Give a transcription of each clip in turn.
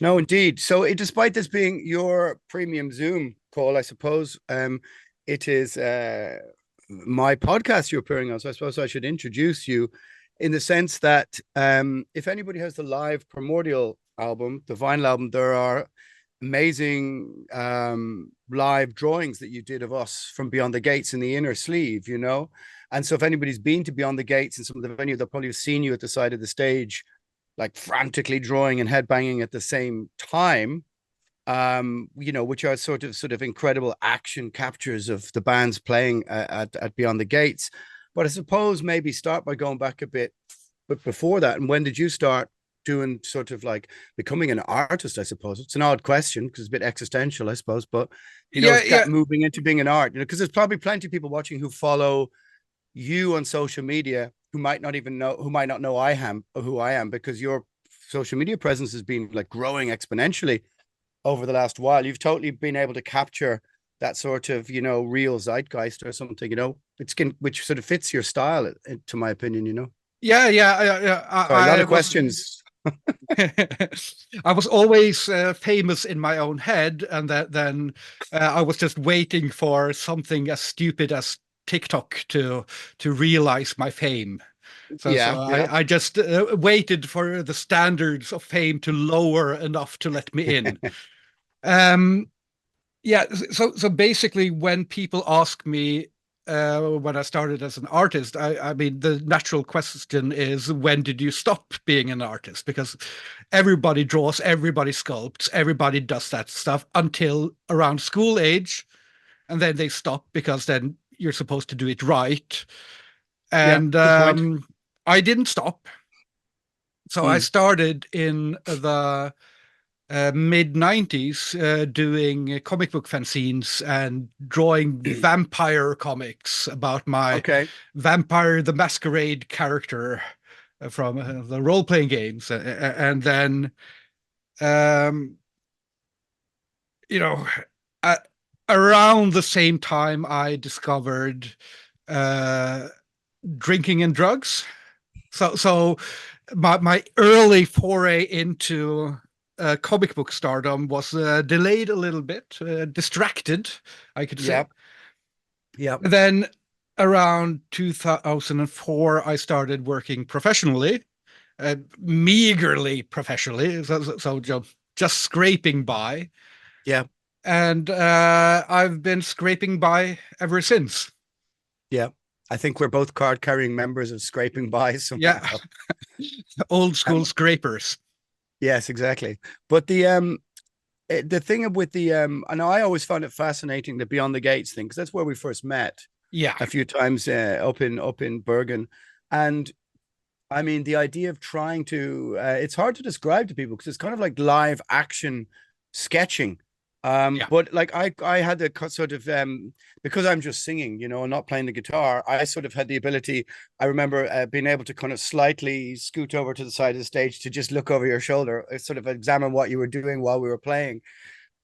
No, indeed. So, despite this being your premium Zoom call, I suppose it is my podcast you're appearing on. So, I suppose I should introduce you in the sense that if anybody has the live Primordial album, the vinyl album, there are amazing live drawings that you did of us from Beyond the Gates in the inner sleeve, you know. And so, if anybody's been to Beyond the Gates and some of the venue, they'll probably have seen you at the side of the stage like frantically drawing and headbanging at the same time, you know, which are sort of incredible action captures of the bands playing at Beyond the Gates. But I suppose maybe start by going back a bit, but before that, and when did you start doing sort of like becoming an artist? I suppose it's an odd question because it's a bit existential, I suppose, but you know, Yeah, it's yeah. got moving into being an art, you know, because there's probably plenty of people watching who follow you on social media who might not even know who might not know I am who I am because your social media presence has been like growing exponentially over the last while. You've totally been able to capture that sort of, you know, real zeitgeist or something, you know, which sort of fits your style, to my opinion, you know. Yeah, yeah, yeah. Sorry, a lot I of was questions. I was always famous in my own head, and then I was just waiting for something as stupid as TikTok to realize my fame. So Yeah, yeah. I just waited for the standards of fame to lower enough to let me in. Um, yeah, so basically, when people ask me when I started as an artist, I mean, the natural question is, when did you stop being an artist? Because everybody draws, everybody sculpts, everybody does that stuff until around school age, and then they stop because then you're supposed to do it right. Yeah, And good point. I didn't stop. So I Mm. started in the mid 90s doing comic book fanzines and drawing vampire comics about my Okay. Vampire the Masquerade character from the role playing games. And then, um, you know, uh, around the same time, I discovered uh, drinking and drugs. So my early foray into comic book stardom was delayed a little bit, distracted, I could say. Yeah. Yeah. Then around 2004, I started working professionally, meagerly professionally, just scraping by. Yeah. And I've been scraping by ever since. Yeah. I think we're both card carrying members of Scraping By Yeah, somehow. old school Um, scrapers. yes, exactly. But the thing with I know I always found it fascinating the Beyond the Gates thing because that's where we first met Yeah. a few times up in Bergen, and I mean the idea of trying to it's hard to describe to people because it's kind of like live action sketching. Yeah. But like I had the sort of because I'm just singing, you know, and not playing the guitar. I sort of had the ability. I remember being able to kind of slightly scoot over to the side of the stage to just look over your shoulder, sort of examine what you were doing while we were playing.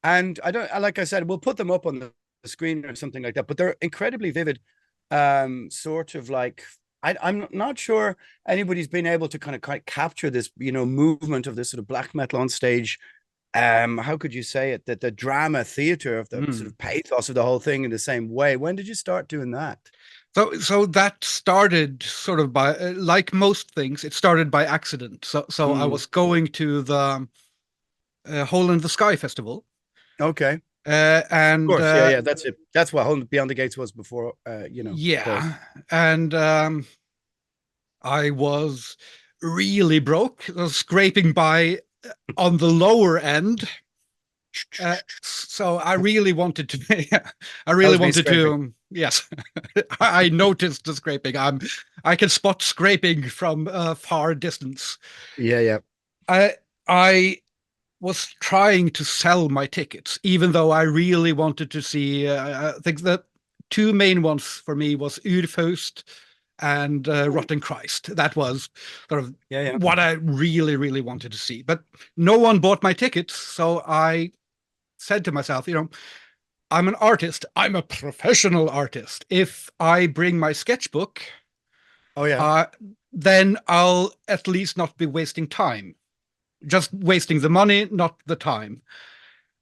And I don't, like I said, we'll put them up on the screen or something like that, but they're incredibly vivid. Sort of like I'm not sure anybody's been able to kind of capture this, you know, movement of this sort of black metal on stage. How could you say it? That the drama theater of the sort Mm. of pathos of the whole thing in the same way. When did you start doing that? So that started sort of by, like most things, it started by accident. So I Mm, was going to the Hole in the Sky festival, okay. Of and course. Yeah, yeah. That's it. That's what Home Beyond the Gates was before, you know, of course. yeah, and I was really broke, scraping by on the lower end. So I really wanted to, I That really was me wanted scraping. to, yes, I noticed the scraping. I can spot scraping from a far distance. Yeah, yeah. I, I was trying to sell my tickets, even though I really wanted to see, I think the two main ones for me was Urfaust and Ooh, Rotten Christ. That was sort of yeah, yeah. what I really, really wanted to see. But no one bought my tickets, so I said to myself, I'm an artist. I'm a professional artist. If I bring my sketchbook, Oh, yeah. uh, then I'll at least not be wasting time. just wasting the money, not the time.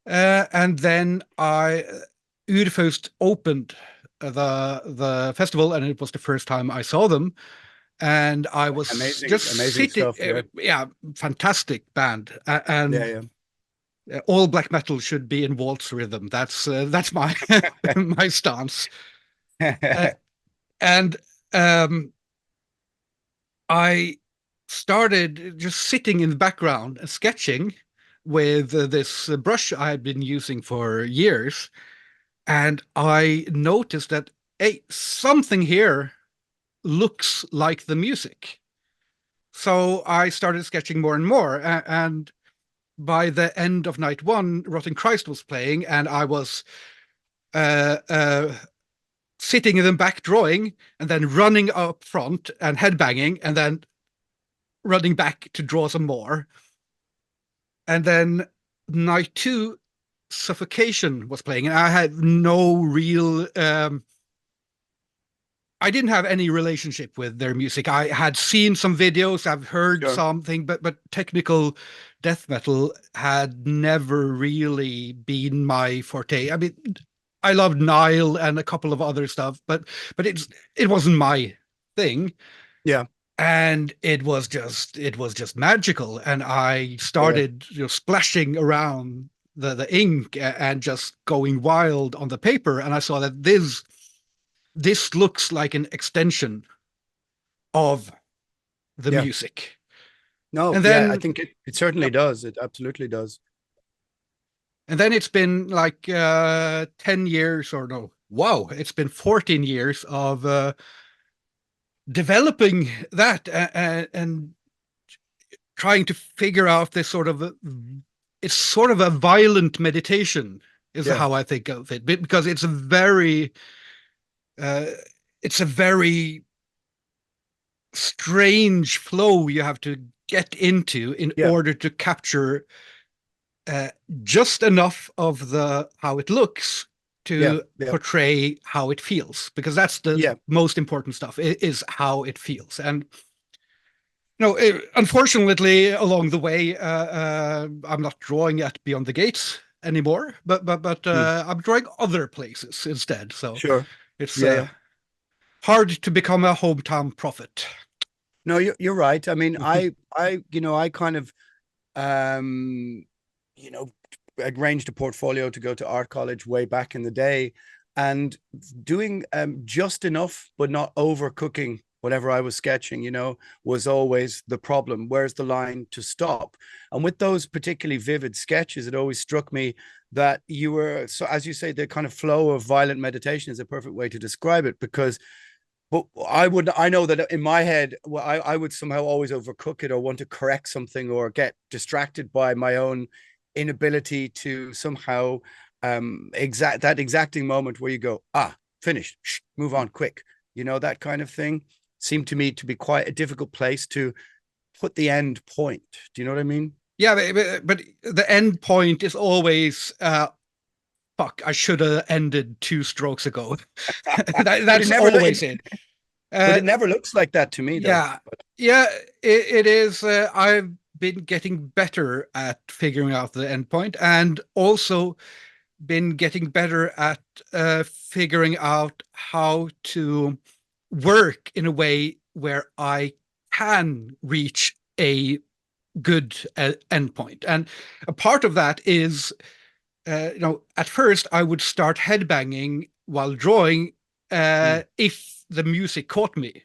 And then Urfaust opened the festival, and it was the first time I saw them. And I was just Amazing sitting, stuff. Yeah. yeah, fantastic band, and Yeah. all black metal should be in waltz rhythm. That's my my stance. Yeah. And um, I started just sitting in the background and sketching with this brush I had been using for years. And I noticed that, hey, something here looks like the music. So I started sketching more and more. And by the end of night one, Rotten Christ was playing, and I was uh, uh, sitting in the back drawing, and then running up front and headbanging, and then running back to draw some more. And then night two, Suffocation was playing, and I had no real I didn't have any relationship with their music. I had seen some videos, I've heard Sure. something, but technical death metal had never really been my forte. I mean, I loved Nile and a couple of other stuff, but it wasn't my thing. Yeah. And it was just magical. And I Yeah. started, splashing around the ink and just going wild on the paper. And I saw that this looks like an extension of the Yeah. music. No, And yeah, I then think it certainly does. It absolutely does. and then it's been like 10 years, or no, wow, it's been 14 years of developing that, and trying to figure out this sort of it's sort of a violent meditation is Yeah. how I think of it, because uh, it's a very strange flow you have to get into in Yeah. order to capture uh, just enough of the how it looks Yeah. to Yeah. portray how it feels, because that's the Yeah. most important stuff, is how it feels. And unfortunately, along the way, I'm not drawing at Beyond the Gates anymore, but Hmm. I'm drawing other places instead. So Sure. it's Yeah. Yeah. hard to become a hometown prophet. No, you're right. I mean, I kind of, um, you know, arranged a portfolio to go to art college way back in the day, and doing just enough, but not overcooking whatever I was sketching, was always the problem. Where's the line to stop? And with those particularly vivid sketches, it always struck me that you were, so as you say, the kind of flow of violent meditation is a perfect way to describe it, because but I know that in my head, well, I would somehow always overcook it or want to correct something or get distracted by my own inability to somehow that exacting moment where you go, finished, move on quick, that kind of thing seemed to me to be quite a difficult place to put the end point. Do you know what I mean? Yeah, but the end point is always fuck, I should have ended 2 strokes ago. But That's always it. it never looks like that to me, though. Yeah, yeah, it is. I've been getting better at figuring out the endpoint, and also been getting better at figuring out how to work in a way where I can reach a good endpoint. And a part of that is, at first I would start headbanging while drawing if the music caught me.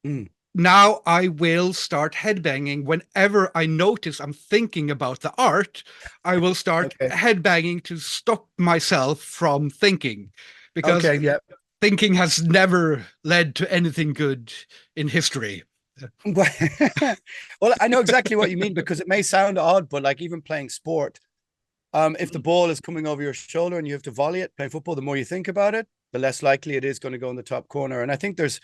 Mm. Now I will start headbanging whenever I notice I'm thinking about the art. I will start Okay. headbanging to stop myself from thinking, because Okay. Yeah. thinking has never led to anything good in history. Well, I know exactly what you mean, because it may sound odd, but like even playing sport, if the ball is coming over your shoulder and you have to volley it, playing football, the more you think about it, the less likely it is going to go in the top corner. And I think it's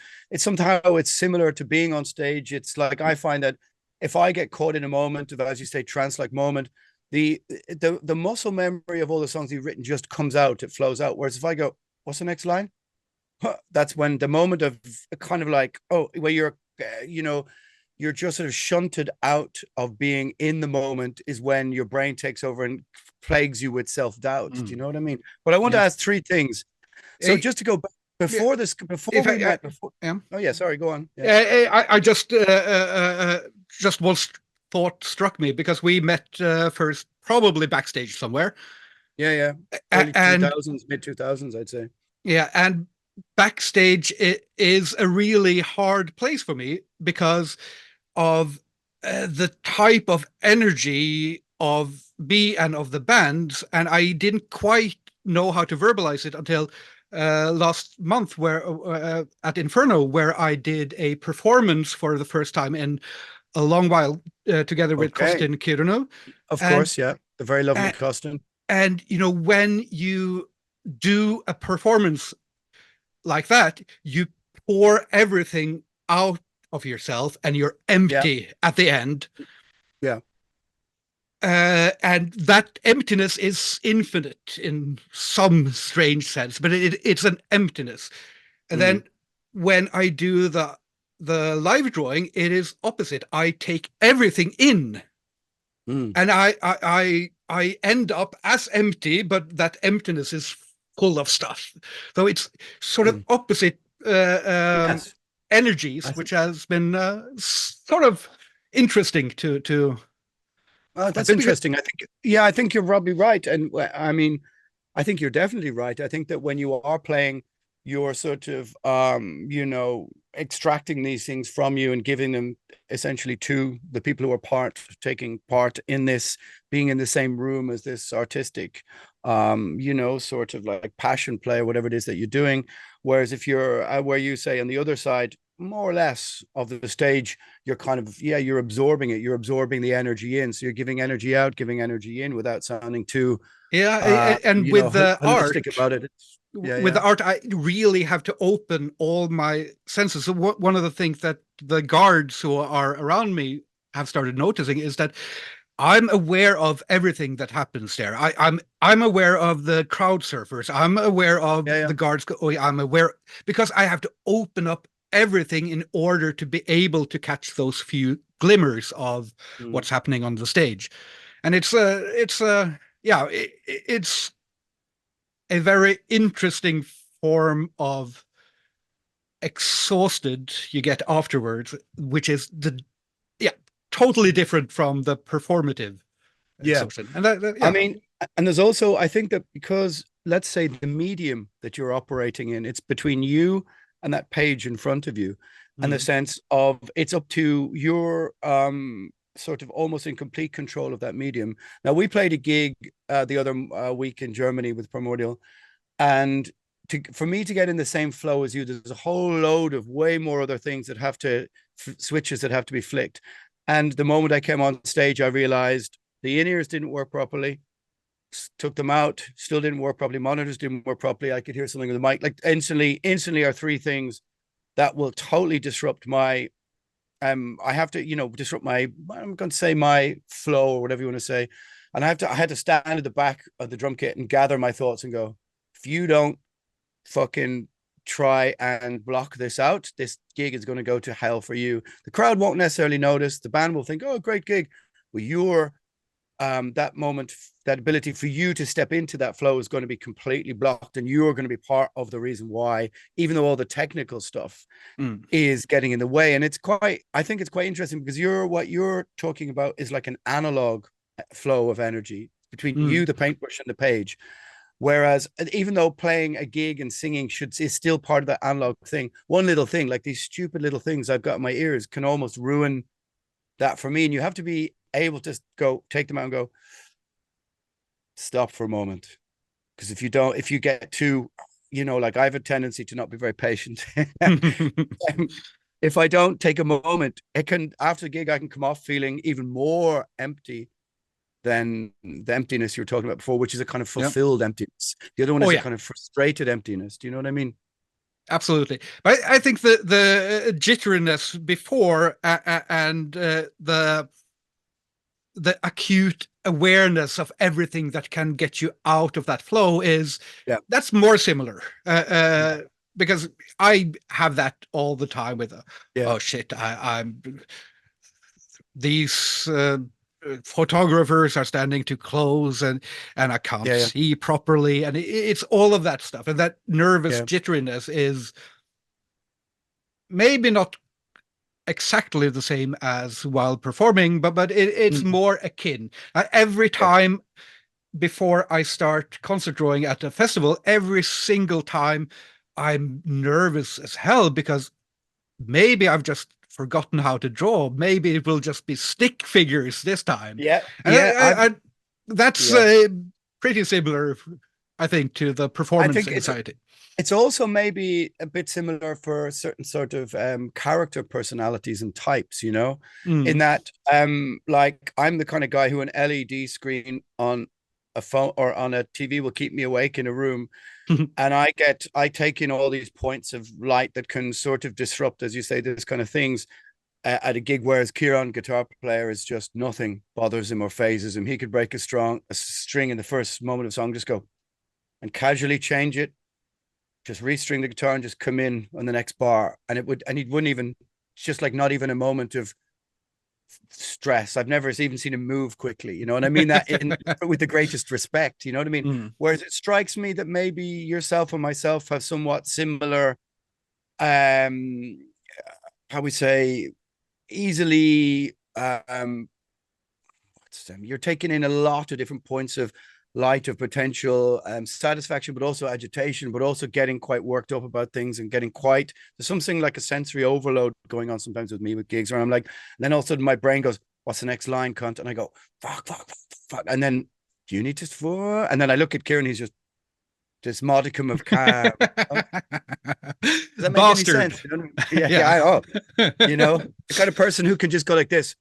similar to being on stage. It's like, I find that if I get caught in a moment of, as you say, trance-like moment, the muscle memory of all the songs you've written just comes out, it flows out. Whereas if I go, what's the next line? That's when the moment of kind of like, where you're, you're just sort of shunted out of being in the moment is when your brain takes over and plagues you with self-doubt. Do you know what I mean? But I want to ask three things. So just to go back before this, before we met, before. Oh yeah, sorry, go on. I just one thought struck me because we met first probably backstage somewhere. Yeah. Early 2000s, mid 2000s, I'd say. Yeah, and backstage it is a really hard place for me because of the type of energy of me and of the band, and I didn't quite know how to verbalize it until last month, where at Inferno, where I did a performance for the first time in a long while, together with Kostin Kirunu. Of course, yeah, the very lovely Kostin. And you know, when you do a performance like that, you pour everything out of yourself and you're empty at the end. Yeah. And that emptiness is infinite in some strange sense, but it's an emptiness. And then when I do the live drawing, it is opposite. I take everything in, and I end up as empty, but that emptiness is full of stuff. So it's sort of opposite energies, which has been sort of interesting to. That's interesting. I think you're probably right. And I mean, I think you're definitely right. I think that when you are playing, you're sort of, extracting these things from you and giving them essentially to the people who are taking part in this, being in the same room as this artistic, sort of like passion play or whatever it is that you're doing. Whereas if you're where you say on the other side, more or less of the stage, you're kind of, you're absorbing it. You're absorbing the energy in. So you're giving energy out, giving energy in without sounding too, and with the art about it. With the art, I really have to open all my senses. So one of the things that the guards who are around me have started noticing is that I'm aware of everything that happens there. I'm aware of the crowd surfers. I'm aware of the guards. I'm aware because I have to open up everything in order to be able to catch those few glimmers of what's happening on the stage. And it's a very interesting form of exhausted you get afterwards, which is totally different from the performative exhaustion. And I mean, and there's also, I think that because let's say the medium that you're operating in, it's between you and that page in front of you, and the sense of it's up to your sort of almost in complete control of that medium. Now, we played a gig the other week in Germany with Primordial, and for me to get in the same flow as you, there's a whole load of way more other things that have to switches that have to be flicked. And the moment I came on stage, I realized the in-ears didn't work properly. Took them out, still didn't work properly. Monitors didn't work properly. I could hear something with the mic. Like instantly are three things that will totally disrupt my I have to, disrupt my, I'm going to say my flow or whatever you want to say. And I had to stand at the back of the drum kit and gather my thoughts and go, if you don't fucking try and block this out, this gig is going to go to hell for you. The crowd won't necessarily notice. The band will think, oh, great gig. Well, you're that moment, that ability for you to step into that flow is going to be completely blocked, and you're going to be part of the reason why, even though all the technical stuff is getting in the way. And I think it's quite interesting because what you're talking about is like an analog flow of energy between you, the paintbrush, and the page. Whereas even though playing a gig and singing is still part of that analog thing, one little thing, like these stupid little things I've got in my ears, can almost ruin that for me. And you have to be able to take them out and go, stop for a moment. Because if you get too, like I have a tendency to not be very patient. If I don't take a moment, after the gig, I can come off feeling even more empty than the emptiness you were talking about before, which is a kind of fulfilled emptiness. The other one is a kind of frustrated emptiness. Do you know what I mean? Absolutely. But I think the jitteriness before and the acute awareness of everything that can get you out of that flow that's more similar. Because I have that all the time with oh shit, I'm these photographers are standing too close, and I can't Yeah, yeah, see properly, and it's all of that stuff, and that nervous yeah. jitteriness is maybe not exactly the same as while performing, but it's Mm. more akin. Every Yeah. time before I start concert drawing at a festival, every single time I'm nervous as hell because maybe I've just forgotten how to draw. Maybe it will just be stick figures this time. Yeah, And yeah. that's Yeah. pretty similar, I think, to the I performance think anxiety. it's also maybe a bit similar for certain sort of character personalities and types, you know, in Mm. that like I'm the kind of guy who an LED screen on a phone or on a TV will keep me awake in a room. And I take in all these points of light that can sort of disrupt, as you say, this kind of things at a gig, whereas Kieran, guitar player, is just nothing bothers him or phases him. He could break a string in the first moment of song, just go and casually change it, just restring the guitar and just come in on the next bar. And he wouldn't even, it's just like not even a moment of stress. I've never even seen him move quickly, you know, and I mean that with the greatest respect, you know what I mean? Mm. Whereas it strikes me that maybe yourself and myself have somewhat similar, um, how we say, easily, you're taking in a lot of different points of light, of potential satisfaction, but also agitation, but also getting quite worked up about things and getting quite, there's something like a sensory overload going on sometimes with me with gigs where I'm like, and then all of a sudden my brain goes, what's the next line, cunt? And I go, fuck, fuck, fuck, fuck. And then, do you need to, and then I look at Kieran, he's just this modicum of calm. Does that make any Bastard. sense? You know? Yeah, yeah, Yeah. I know. You know, the kind of person who can just go like this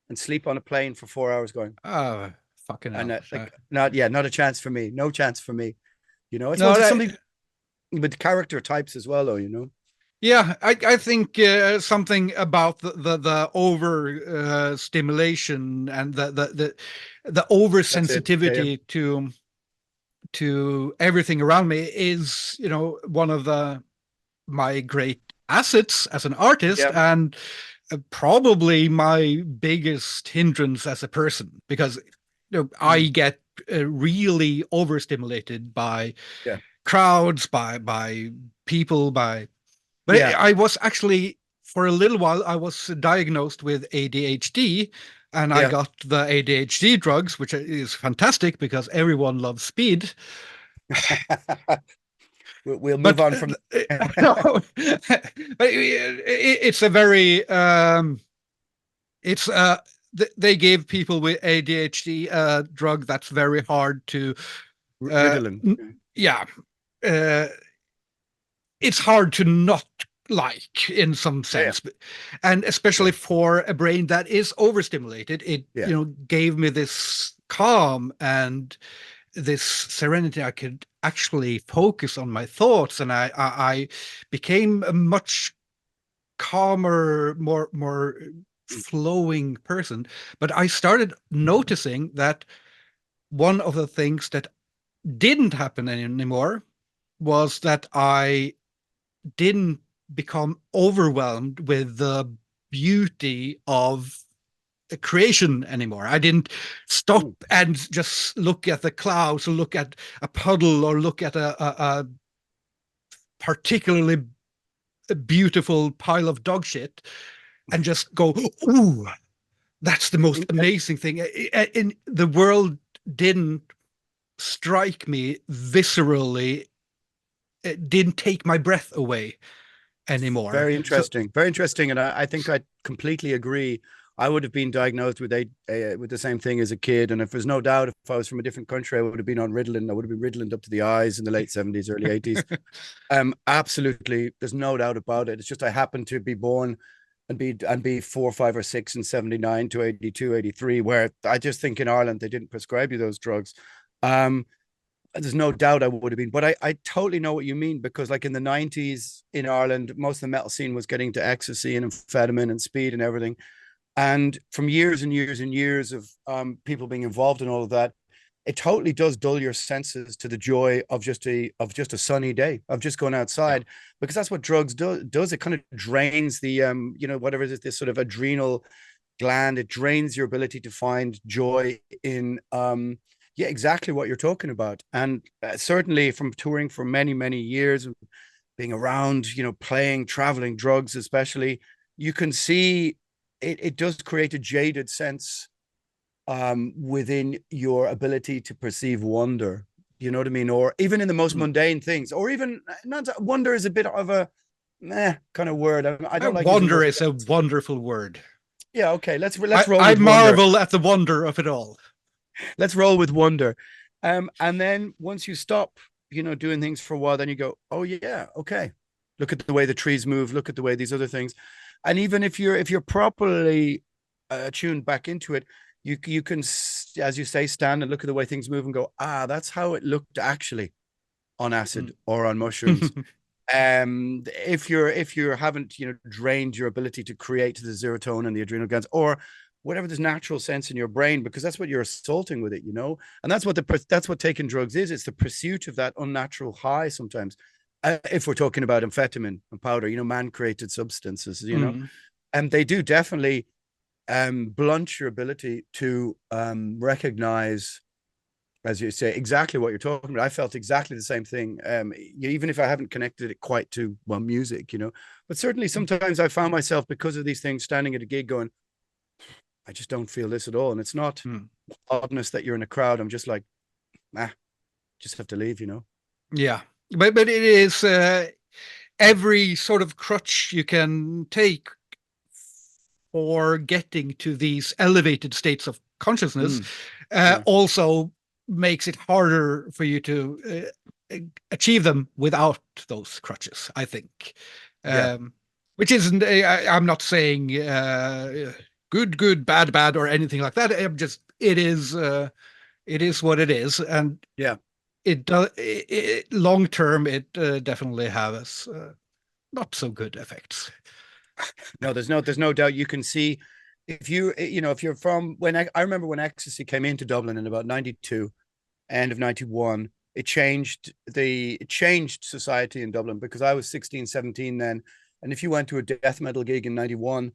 and sleep on a plane for 4 hours going, Oh, fucking and hell. like, not a chance for me. No chance for me. You know, I No, suppose it's something with character types as well, though. You know. yeah, I think something about the over stimulation and the That's it. Yeah, yeah, oversensitivity to everything around me is, one of my great assets as an artist, yeah. and probably my biggest hindrance as a person, because I Mm. get really overstimulated by Yeah, crowds, by people, by but yeah, I was actually, for a little while, I was diagnosed with ADHD, and I yeah. got the ADHD drugs, which is fantastic because everyone loves speed. We'll move But on from. no, but it's a very it's they gave people with ADHD a drug that's very hard to uh, Ritalin. yeah, uh, it's hard to not like in some Yeah, yeah, sense, and yeah, especially for a brain that is overstimulated, it yeah. gave me this calm and this serenity. I could actually focus on my thoughts, and I became a much calmer, more flowing person. But I started noticing that one of the things that didn't happen anymore was that I didn't become overwhelmed with the beauty of creation anymore. I didn't stop Mm. and just look at the clouds or look at a puddle or look at a particularly beautiful pile of dog shit and just go, ooh, that's the most amazing thing. In the world didn't strike me viscerally. It didn't take my breath away anymore. Very So interesting. Very interesting. And I think I completely agree. I would have been diagnosed with the same thing as a kid. And if there's no doubt, if I was from a different country, I would have been on Ritalin. I would have been Ritalin up to the eyes in the late 70s, early 80s. Absolutely. There's no doubt about it. It's just I happened to be born and be 4, 5, or 6 in 79 to 82, 83, where I just think in Ireland they didn't prescribe you those drugs. Um, there's no doubt I would have been, but I totally know what you mean, because like in the 90s in Ireland, most of the metal scene was getting to ecstasy and amphetamine and speed and everything. And from years and years and years of people being involved in all of that, it totally does dull your senses to the joy of just a sunny day, of just going yeah, outside, because that's what drugs does. It kind of drains the whatever it is, this sort of adrenal gland. It drains your ability to find joy in yeah, exactly what you're talking about. And certainly from touring for many years, being around, playing, traveling, drugs especially, you can see it does create a jaded sense within your ability to perceive wonder. You know what I mean? Or even in the most mundane things, or even not wonder is a bit of a kind of word. I don't like using Wonder word. is a wonderful word. Yeah, okay. Let's roll I with wonder. marvel at the wonder of it all. Let's roll with wonder. And then once you stop, doing things for a while, then you go, oh yeah, okay. Look at the way the trees move. Look at the way these other things. And even if you're properly tuned back into it, you can, as you say, stand and look at the way things move and go, that's how it looked actually on acid or on mushrooms. If you haven't drained your ability to create the serotonin and the adrenal glands or whatever this natural sense in your brain, because that's what you're assaulting with it, and that's what taking drugs is. It's the pursuit of that unnatural high sometimes. If we're talking about amphetamine and powder, man created substances, and they do definitely blunt your ability to recognize, as you say, exactly what you're talking about. I felt exactly the same thing, even if I haven't connected it quite to music, but certainly sometimes I found myself, because of these things, standing at a gig going, I just don't feel this at all. And it's not oddness that you're in a crowd. I'm just like, just have to leave, Yeah, but it is every sort of crutch you can take for getting to these elevated states of consciousness also makes it harder for you to achieve them without those crutches, I think. Which isn't, I'm not saying good, bad, or anything like that. I'm just, it is what it is. And it does, long term, it definitely has not so good effects. No, there's no doubt. You can see if you're from I remember when ecstasy came into Dublin in about 92, end of 91, it changed society in Dublin, because I was 16, 17 then. And if you went to a death metal gig in 91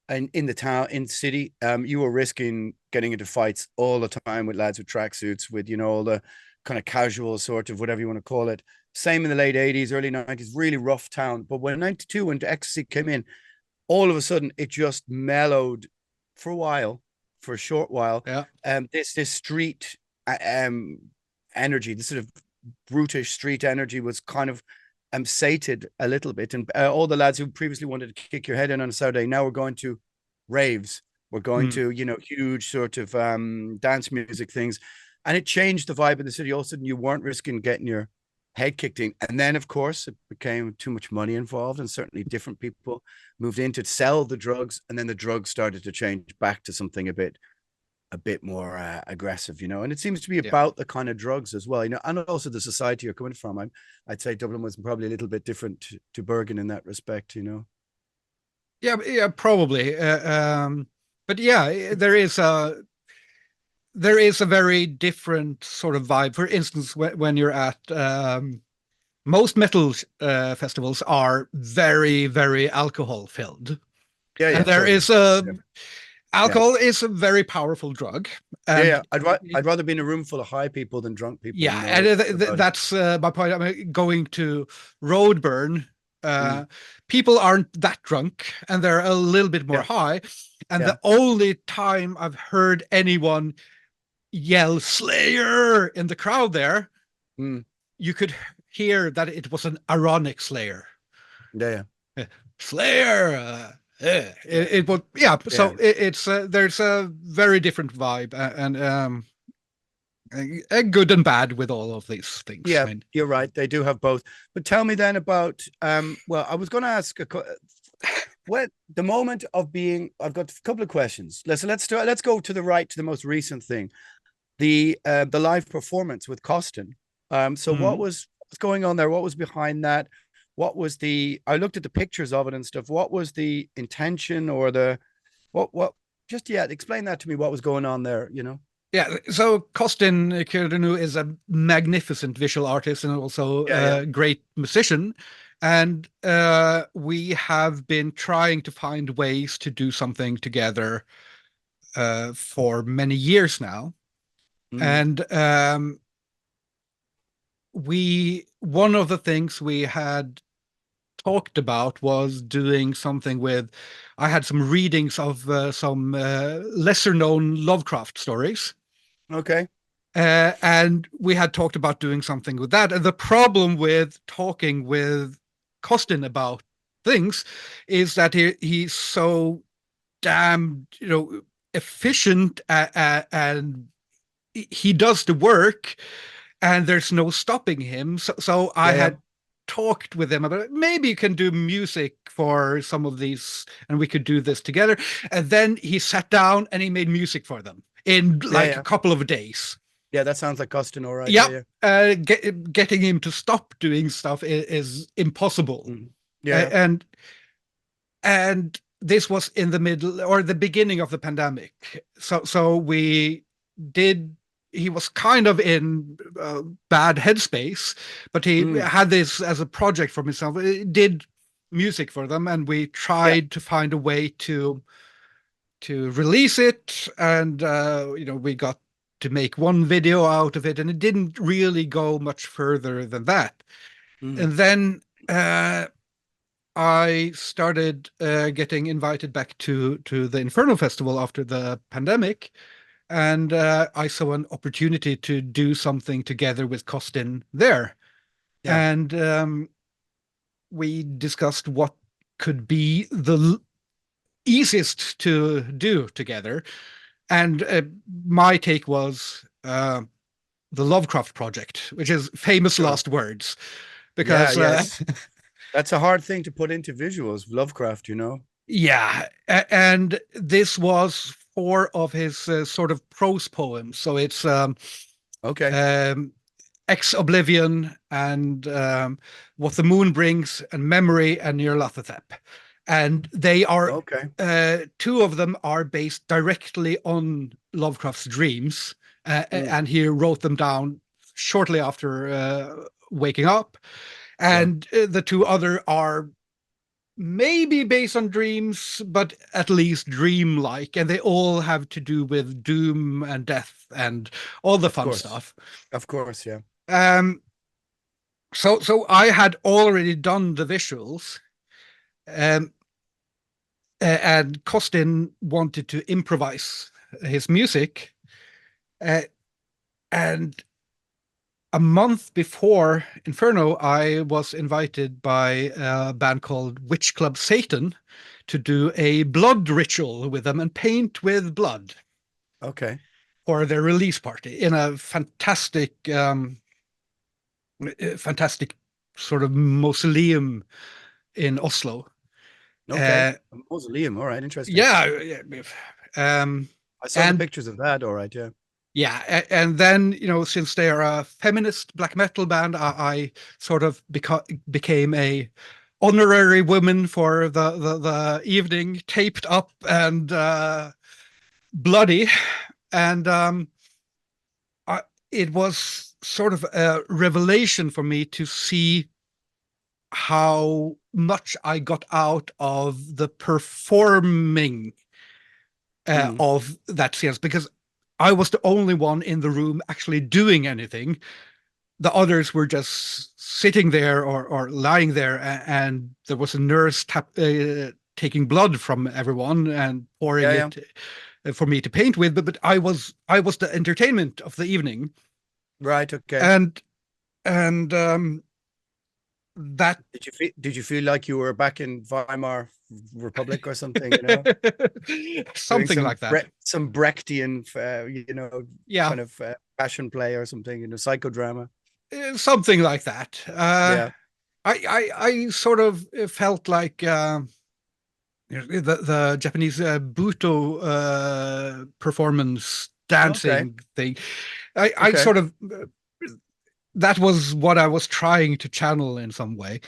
and in the city, you were risking getting into fights all the time with lads with tracksuits, with, all the kind of casual sort of whatever you want to call it. Same in the late 80s, early 90s, really rough town. But when 92, when ecstasy came in, all of a sudden it just mellowed for a short while. This street energy, this sort of brutish street energy was kind of sated a little bit. And all the lads who previously wanted to kick your head in on a Saturday, now we're going to raves. We're going to, huge sort of dance music things. And it changed the vibe of the city. All of a sudden you weren't risking getting your head kicked in. And then, of course, it became too much money involved, and certainly different people moved in to sell the drugs, and then the drugs started to change back to something a bit more aggressive, and it seems to be about the kind of drugs as well, and also the society you're coming from. I'd say Dublin was probably a little bit different to Bergen in that respect, Yeah, probably. But yeah, there is a very different sort of vibe. For instance, when you're at most metal festivals are very, very alcohol filled. And there totally. Is alcohol is a very powerful drug. And I'd rather be in a room full of high people than drunk people. Yeah, and that's my point. I mean, going to Roadburn, people aren't that drunk, and they're a little bit more high. And the only time I've heard anyone yell Slayer in the crowd there, you could hear that it was an ironic Slayer. Slayer. It was so it's there's a very different vibe, and good and bad with all of these things. You're right, they do have both. But tell me then about well, I was going to ask the moment of being, I've got a couple of questions. Let's go to the most recent thing, the live performance with Costin. So what was going on there? What was behind that? What was I looked at the pictures of it and stuff. What was the intention, or explain that to me, what was going on there, Yeah, so Costin Kirunu is a magnificent visual artist and also a great musician. And we have been trying to find ways to do something together for many years now. And one of the things we had talked about was doing something with, I had some readings of some lesser known Lovecraft stories. Okay. And we had talked about doing something with that. And the problem with talking with Costin about things is that he's so damn, efficient, and he does the work, and there's no stopping him. So I had talked with him about maybe you can do music for some of these and we could do this together. And then he sat down and he made music for them in like a couple of days. Yeah, that sounds like Costin, all right. Yeah. Getting him to stop doing stuff is impossible. And this was in the middle or the beginning of the pandemic. So we did, he was kind of in bad headspace, but he had this as a project for himself. He did music for them, and we tried to find a way to release it. And we got to make one video out of it, and it didn't really go much further than that. And then I started getting invited back to the Inferno Festival after the pandemic. And I saw an opportunity to do something together with Costin there. And we discussed what could be the easiest to do together. And my take was the Lovecraft Project, which is famous last words. Because that's a hard thing to put into visuals, Lovecraft, Yeah. And this was 4 of his sort of prose poems. So it's Ex Oblivion and What the Moon Brings and Memory and Nyarlathotep. And they are 2 of them are based directly on Lovecraft's dreams, and he wrote them down shortly after waking up. And the 2 other are maybe based on dreams, but at least dreamlike, and they all have to do with doom and death and all the fun stuff. Of course, yeah. So I had already done the visuals, and Costin wanted to improvise his music, and a month before Inferno, I was invited by a band called Witch Club Satan to do a blood ritual with them and paint with blood. Okay. For their release party in a fantastic sort of mausoleum in Oslo. Okay. A mausoleum. All right. Interesting. Yeah. I saw the pictures of that. All right. Yeah. Yeah, and then since they are a feminist black metal band, I sort of became a honorary woman for the evening, taped up and bloody, and it was sort of a revelation for me to see how much I got out of the performing of that seance, because I was the only one in the room actually doing anything. The others were just sitting there or lying there, and there was a nurse taking blood from everyone and pouring it for me to paint with. But I was the entertainment of the evening. Right. Okay. And that did you feel like you were back in Weimar Republic or something? Something like that. Some Brechtian, kind of passion play or something, psychodrama. Something like that. I sort of felt like the Japanese Buto performance dancing thing. I sort of. That was what I was trying to channel in some way.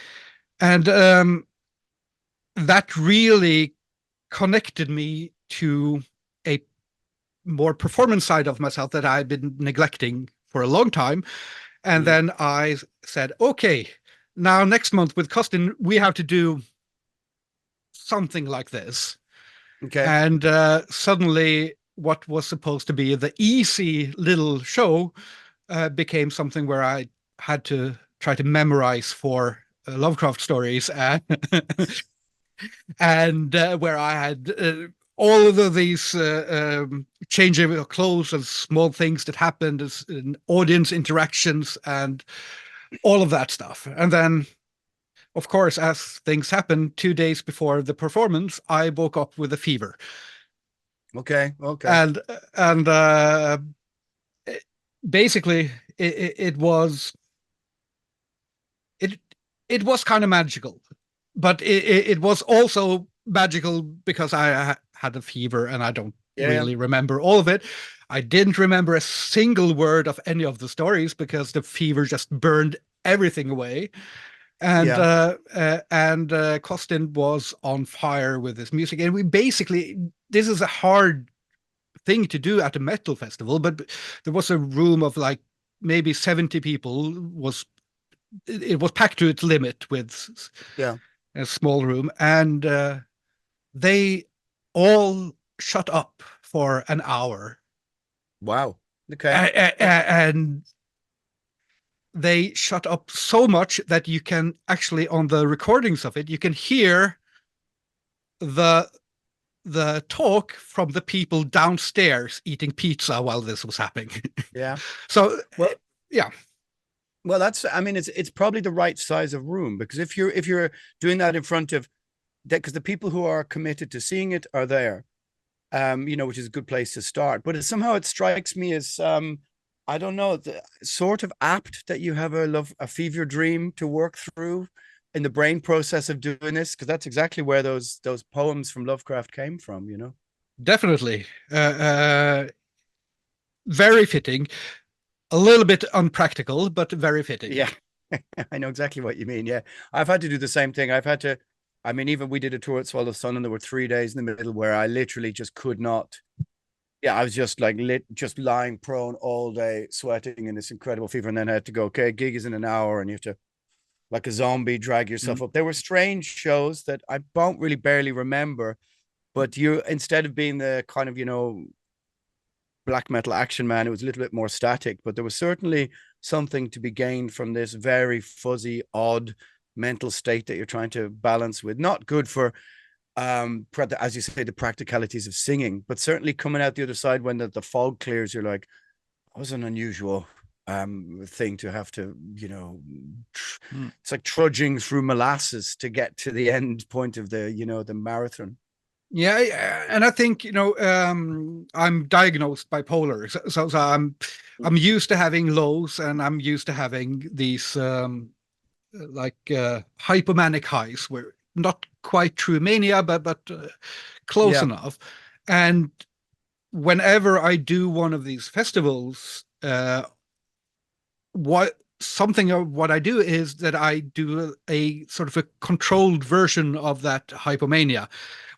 And that really connected me to a more performance side of myself that I'd been neglecting for a long time. And then I said, okay, now next month with Costin, we have to do something like this. Okay. And suddenly what was supposed to be the easy little show became something where I had to try to memorize for Lovecraft stories, and where I had all of these changing of clothes and small things that happened as in audience interactions and all of that stuff. And then, of course, as things happened, 2 days before the performance, I woke up with a fever. Okay. Okay. And basically, it was it it was kind of magical, but it was also magical because I had a fever and I don't Yeah. really remember all of it. I didn't remember a single word of any of the stories because the fever just burned everything away. And Yeah. Costin was on fire with his music, and we basically, this is a hard thing to do at a metal festival, but there was a room of like maybe 70 people. It was packed to its limit with Yeah. a small room, and they all shut up for an hour. Wow. Okay. And they shut up so much that you can actually, on the recordings of it, you can hear the talk from the people downstairs eating pizza while this was happening. Yeah. So Well, yeah. well, that's, I mean, it's probably the right size of room, because if you're doing that in front of that, because the people who are committed to seeing it are there, which is a good place to start. But somehow it strikes me as, I don't know, sort of apt that you have a fever dream to work through in the brain process of doing this, because that's exactly where those poems from Lovecraft came from. Definitely. Very fitting. A little bit unpractical, but very fitting. Yeah, I know exactly what you mean. Yeah, I've had to do the same thing. I mean, even we did a tour at Swallow Sun, and there were 3 days in the middle where I literally just could not. Yeah, I was just like just lying prone all day, sweating in this incredible fever, and then I had to go. Okay, gig is in an hour, and you have to, like a zombie, drag yourself up. There were strange shows that I don't really barely remember, but you, instead of being the kind of black metal action man, it was a little bit more static. But there was certainly something to be gained from this very fuzzy, odd mental state that you're trying to balance with. Not good for as you say, the practicalities of singing, but certainly coming out the other side when the fog clears, you're like, that was an unusual thing to have to, it's like trudging through molasses to get to the end point of the marathon. Yeah, and I think I'm diagnosed bipolar, so I'm used to having lows, and I'm used to having these hypomanic highs, where not quite true mania, but close Yeah. enough. And whenever I do one of these festivals, what I do is that I do a sort of a controlled version of that hypomania,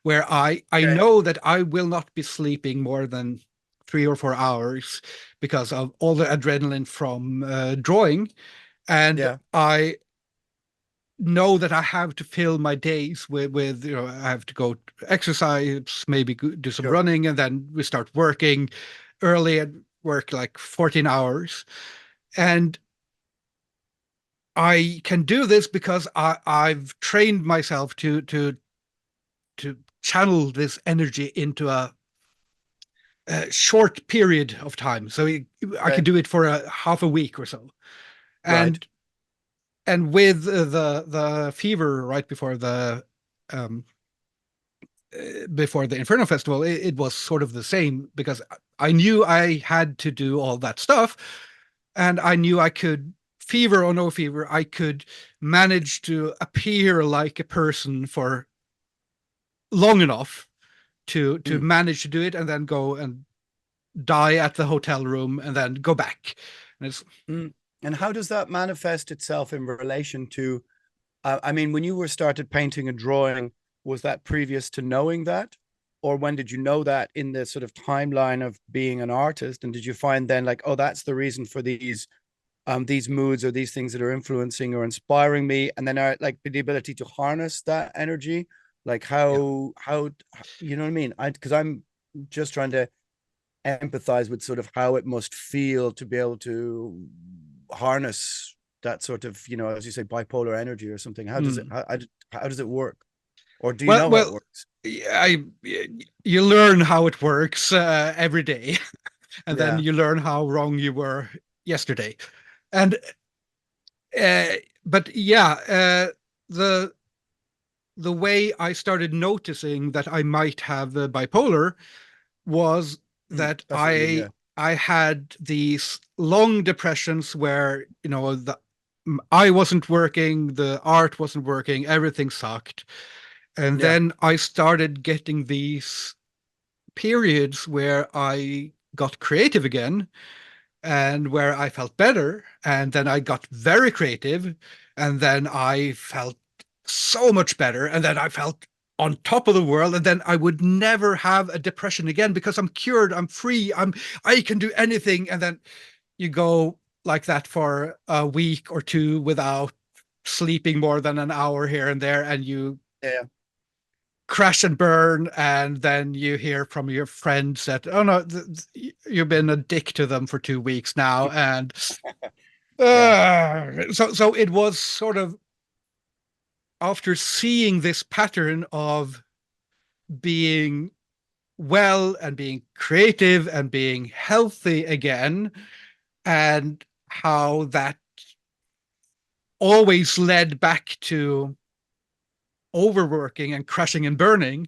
where I Okay. know that I will not be sleeping more than 3 or 4 hours because of all the adrenaline from drawing, and Yeah. I know that I have to fill my days with I have to go exercise, maybe do some Sure. running, and then we start working early and work like 14 hours. And I can do this because I've trained myself to channel this energy into a short period of time. So I can Okay. do it for a half a week or so. Right. And with the fever right um, before the Inferno Festival, it was sort of the same, because I knew I had to do all that stuff, and I knew I could, fever or no fever, I could manage to appear like a person for long enough to Mm. manage to do it, and then go and die at the hotel room, and then go back. And it's Mm. And how does that manifest itself in relation to, I mean, when you were started painting and drawing, was that previous to knowing that? Or when did you know that in the sort of timeline of being an artist? And did you find then like, oh, that's the reason for these moods or these things that are influencing or inspiring me? And then like the ability to harness that energy, like yeah. how you know what I mean? Because I'm just trying to empathize with sort of how it must feel to be able to harness that sort of, you know, as you say, bipolar energy or something. How does it how does it work? Or do you know how it works? You learn how it works every day, and then Yeah. you learn how wrong you were yesterday. And but yeah, the way I started noticing that I might have bipolar was that That's what you mean, yeah. I had these long depressions where, you know, I wasn't working, the art wasn't working, everything sucked. And Yeah. then I started getting these periods where I got creative again and where I felt better. And then I got very creative. And then I felt so much better. And then I felt on top of the world. And then I would never have a depression again because I'm cured, I'm free, I can do anything. And then you go like that for a week or two without sleeping more than an hour here and there, and you crash and burn, and then you hear from your friends that, oh no, you've been a dick to them for 2 weeks now. And so it was sort of after seeing this pattern of being well and being creative and being healthy again, and how that always led back to overworking and crashing and burning,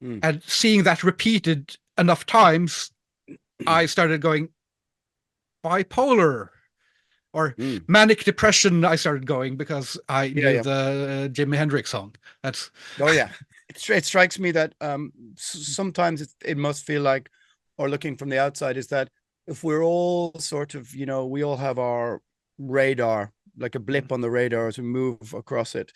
and seeing that repeated enough times, I started going bipolar or manic depression. I started going because I knew the Jimi Hendrix song. That's it strikes me that sometimes it must feel like, or looking from the outside, is that if we're all sort of, you know, we all have our radar, like a blip on the radar as we move across it,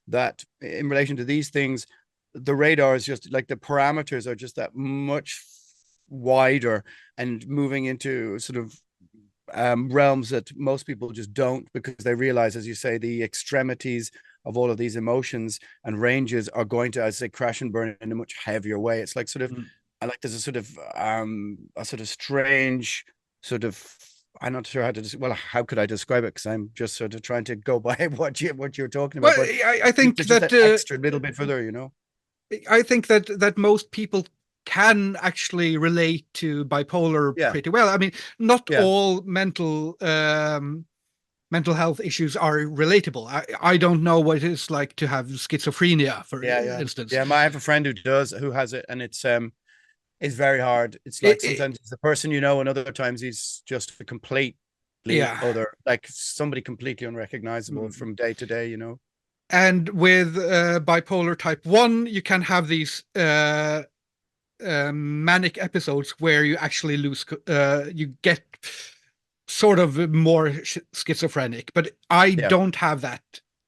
that in relation to these things, the radar is just like the parameters are just that much wider and moving into sort of realms that most people just don't, because they realize, as you say, the extremities of all of these emotions and ranges are going to, as I say, crash and burn in a much heavier way. It's like sort of, I like, there's a sort of strange sort of, I'm not sure how to, well, how could I describe it? Because I'm just sort of trying to go by what you're talking about. Well, but I think that extra little bit further, you know. I think that most people can actually relate to bipolar pretty well. I mean, not all mental health issues are relatable. I don't know what it is like to have schizophrenia, for instance. Yeah, I have a friend who has it, and it's very hard. It's like sometimes it's the person you know, and other times he's just a completely other, like somebody completely unrecognizable from day to day, you know. And with bipolar type 1, you can have these manic episodes where you actually lose, you get sort of more schizophrenic, but I don't have that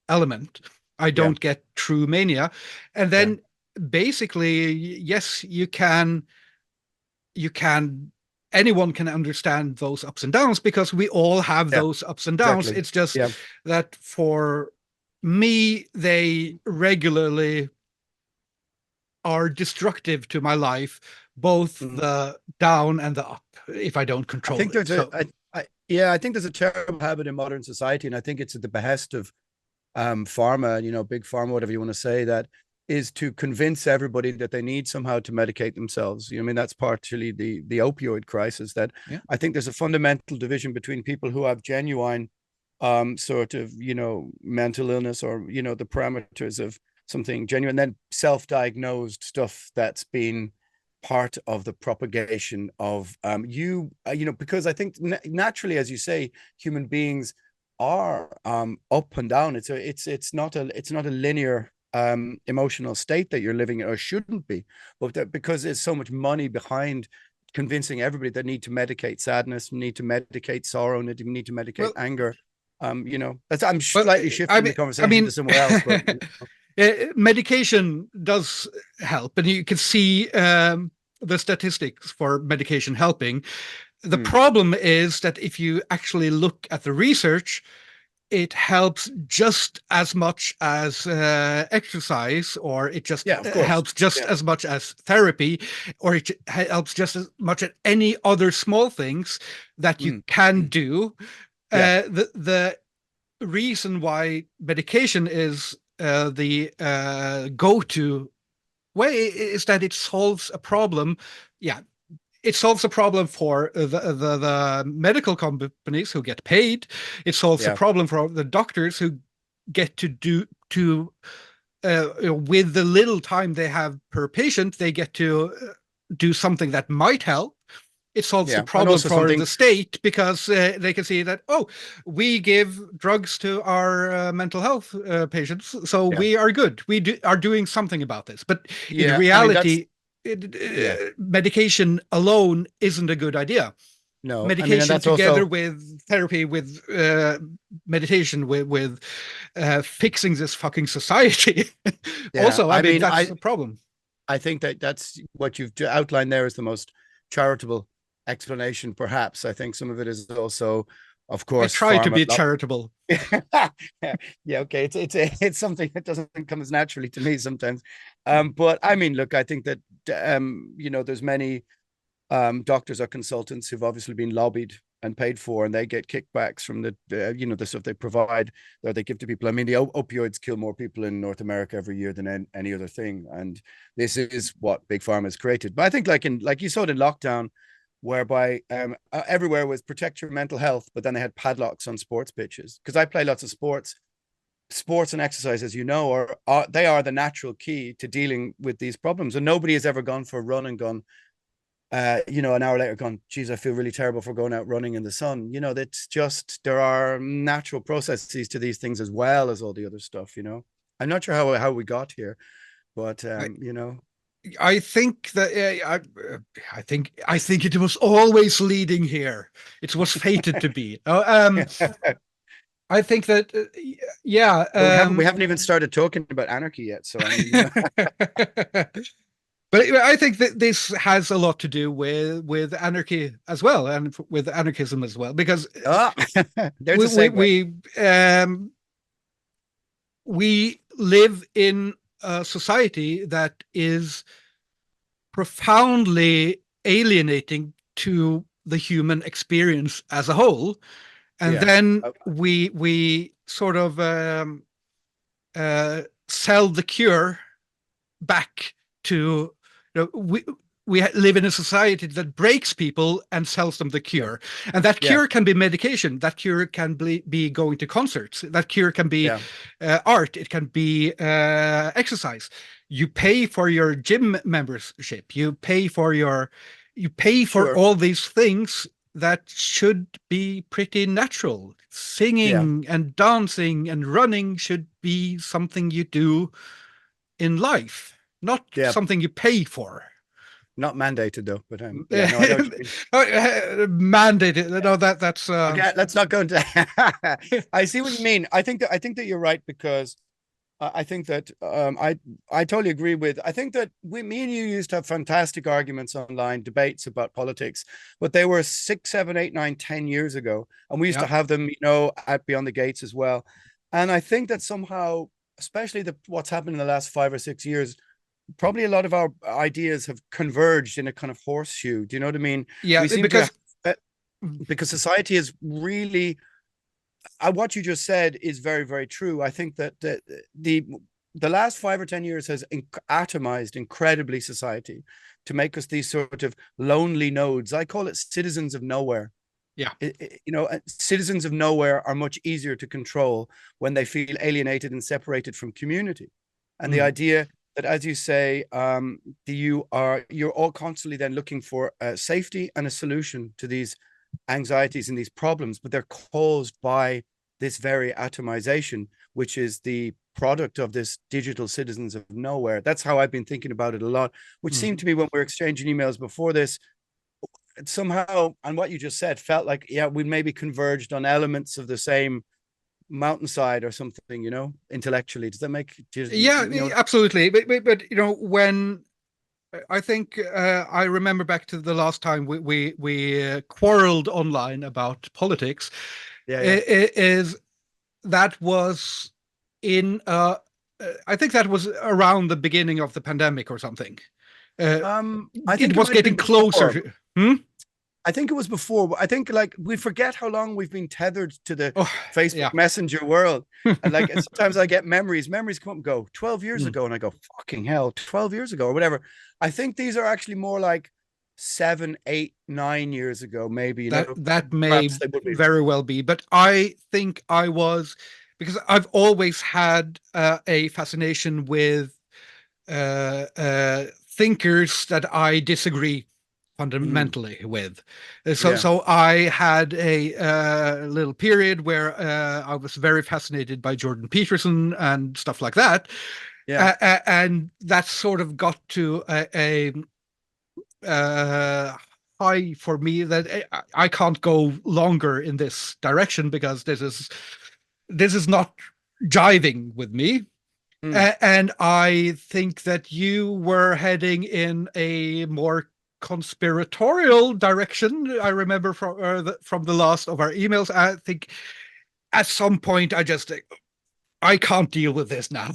element. I don't get true mania. And then basically, yes, anyone can understand those ups and downs, because we all have those ups and downs. Exactly. It's just that for me, they regularly are destructive to my life, both the down and the up, if I don't control it. I think there's a terrible habit in modern society, and I think it's at the behest of pharma, you know, big pharma, whatever you want to say, that is to convince everybody that they need somehow to medicate themselves. You know, I mean, that's partially the opioid crisis. That I think there's a fundamental division between people who have genuine sort of, you know, mental illness, or, you know, the parameters of something genuine, then self-diagnosed stuff that's been part of the propagation of you know, because I think naturally, as you say, human beings are up and down. It's not a linear emotional state that you're living in, or shouldn't be, but because there's so much money behind convincing everybody that need to medicate sadness, need to medicate sorrow, need to medicate anger. You know, I'm slightly shifting the conversation to somewhere else, but you know. Medication does help, and you can see the statistics for medication helping. The problem is that if you actually look at the research, it helps just as much as exercise, or it just helps just as much as therapy, or it helps just as much as any other small things that you can do. The reason why medication is the go-to way is that it solves a problem. Yeah, it solves a problem for the medical companies who get paid. It solves a problem for the doctors who get to do with the little time they have per patient, they get to do something that might help. It solves the problem for the state, because they can see that, oh, we give drugs to our mental health patients, so we are good. We are doing something about this. But in reality, medication alone isn't a good idea. No, medication together with therapy, with meditation, with fixing this fucking society. Also, I mean that's the problem. I think that's what you've outlined there is the most charitable explanation, perhaps. I think some of it is also, of course, I try to be charitable. Okay, it's something that doesn't come as naturally to me sometimes. But I mean, look, I think that there's many doctors or consultants who've obviously been lobbied and paid for, and they get kickbacks from the stuff they provide or they give to people. I mean, the opioids kill more people in North America every year than any other thing, and this is what big pharma has created. But I think, like you saw it in lockdown, whereby everywhere was protect your mental health, but then they had padlocks on sports pitches. Because I play lots of sports and exercise, as you know, they are the natural key to dealing with these problems. And nobody has ever gone for a run and gone, an hour later gone, geez, I feel really terrible for going out running in the sun. That's just, there are natural processes to these things as well as all the other stuff. I'm not sure how we got here, but I think that I think it was always leading here. It was fated to be. I think that we haven't even started talking about anarchy yet. So I mean, but I think that this has a lot to do with anarchy as well, and with anarchism as well, because we live in a society that is profoundly alienating to the human experience as a whole, and then we sort of sell the cure back to we live in a society that breaks people and sells them the cure. And that cure can be medication. That cure can be going to concerts. That cure can be art. It can be exercise. You pay for your gym membership. You pay for all these things that should be pretty natural. Singing and dancing and running should be something you do in life, not something you pay for. Not mandated though, but mandated. No, that's okay, let's not go into I see what you mean. I think that you're right, because I think that I totally agree with. I think that me and you used to have fantastic arguments online, debates about politics, but they were 6, 7, 8, 9, 10 years ago, and we used to have them, at Beyond the Gates as well. And I think that somehow, especially what's happened in the last 5 or 6 years, probably a lot of our ideas have converged in a kind of horseshoe. Do you know what I mean? Yeah, because society is really, what you just said is very, very true. I think that the last 5 or 10 years has atomized incredibly society to make us these sort of lonely nodes. I call it citizens of nowhere. Yeah. Citizens of nowhere are much easier to control when they feel alienated and separated from community. And the idea that, as you say, you're all constantly then looking for safety and a solution to these anxieties and these problems, but they're caused by this very atomization, which is the product of this digital citizens of nowhere. That's how I've been thinking about it a lot, which seemed to me, when we were exchanging emails before this, somehow, and what you just said felt like, we maybe converged on elements of the same mountainside or something, intellectually. Does that make absolutely. But when I think I remember back to the last time we quarreled online about politics, is that was in I think that was around the beginning of the pandemic or something. I think It it was might have getting been before. closer. Hmm? I think it was before. I think like we forget how long we've been tethered to the Oh, Facebook yeah. Messenger world. And like sometimes I get memories come up and go 12 years Mm. ago, and I go, fucking hell, 12 years ago or whatever. I think these are actually more like 7, 8, 9 years ago, maybe, you know, That may perhaps they would be. very well be, but I think I was, because I've always had a fascination with thinkers that I disagree Mm, fundamentally with. yeah, So I had a little period where I was very fascinated by Jordan Peterson and stuff like that, yeah, and that sort of got to a high for me that I can't go longer in this direction because this is not jiving with me. mm, And I think that you were heading in a more conspiratorial direction. I remember from the last of our emails. I think at some point I can't deal with this now,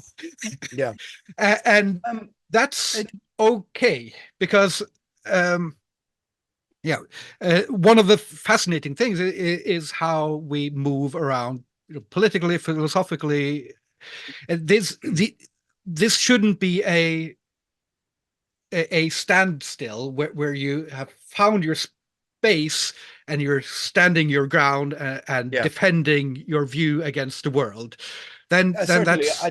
yeah. and Um, that's it, okay because yeah, one of the fascinating things is how we move around, politically, philosophically. And this shouldn't be a standstill where you have found your space and you're standing your ground and yeah. defending your view against the world. Then Certainly, that's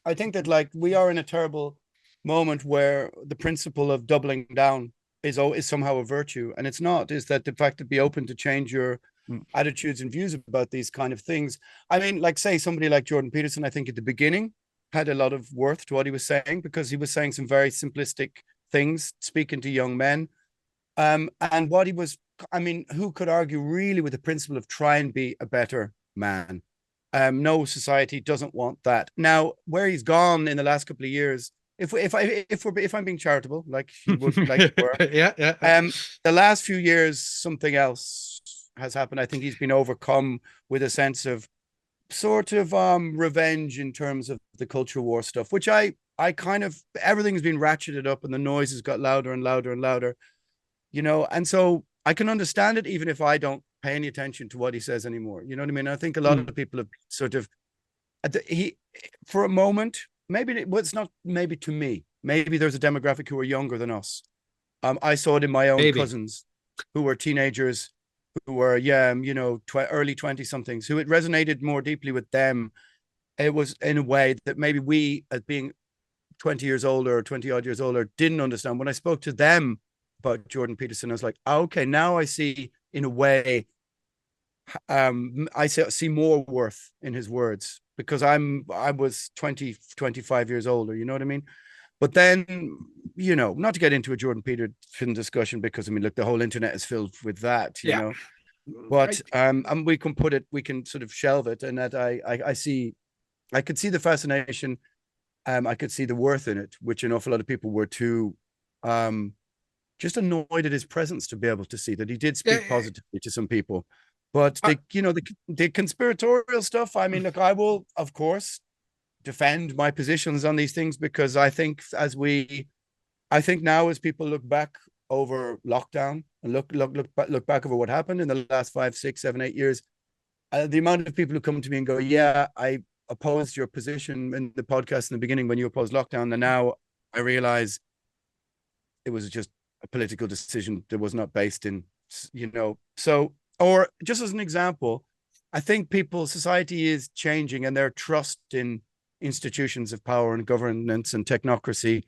I think that like we are in a terrible moment where the principle of doubling down is somehow a virtue, and it's not. Is that the fact to be open to change your attitudes and views about these kind of things? I mean, like say somebody like Jordan Peterson, I think at the beginning had a lot of worth to what he was saying because he was saying some very simplistic things, speaking to young men. And what he was, I mean, who could argue really with the principle of try and be a better man? No society doesn't want that. Now, where he's gone in the last couple of years, if I'm being charitable, like you would, like you were, yeah, yeah. the last few years, something else has happened. I think he's been overcome with a sense of sort of revenge in terms of the culture war stuff, which I kind of everything's been ratcheted up and the noise has got louder and louder and louder, you know, and so I can understand it even if I don't pay any attention to what he says anymore. You know what I mean? I think a lot Mm. of people have sort of he for a moment, maybe well, it's not maybe to me, maybe there's a demographic who are younger than us. I saw it in my own Maybe. cousins who were teenagers, who were you know early 20 somethings, who it resonated more deeply with them. It was in a way that maybe we, as being 20 years older or 20 odd years older, didn't understand. When I spoke to them about Jordan Peterson, I was like, oh, okay, now I see in a way, I see more worth in his words because I was 20, 25 years older, you know what I mean? But then, you know, not to get into a Jordan Peterson discussion because I mean, look, the whole internet is filled with that, you Yeah. know. But and we can put it, we can sort of shelve it, and that I see, I could see the fascination, I could see the worth in it, which an awful lot of people were too just annoyed at his presence to be able to see that he did speak Yeah. positively to some people. But I, you know, the conspiratorial stuff. I mean, look, I will, of course, defend my positions on these things because I think I think now as people look back over lockdown and look back over what happened in the last 5, 6, 7, 8 years, the amount of people who come to me and go, "Yeah, I opposed your position in the podcast in the beginning when you opposed lockdown, and now I realize it was just a political decision that was not based in, you know." So, or just as an example, I think society is changing, and their trust in institutions of power and governance and technocracy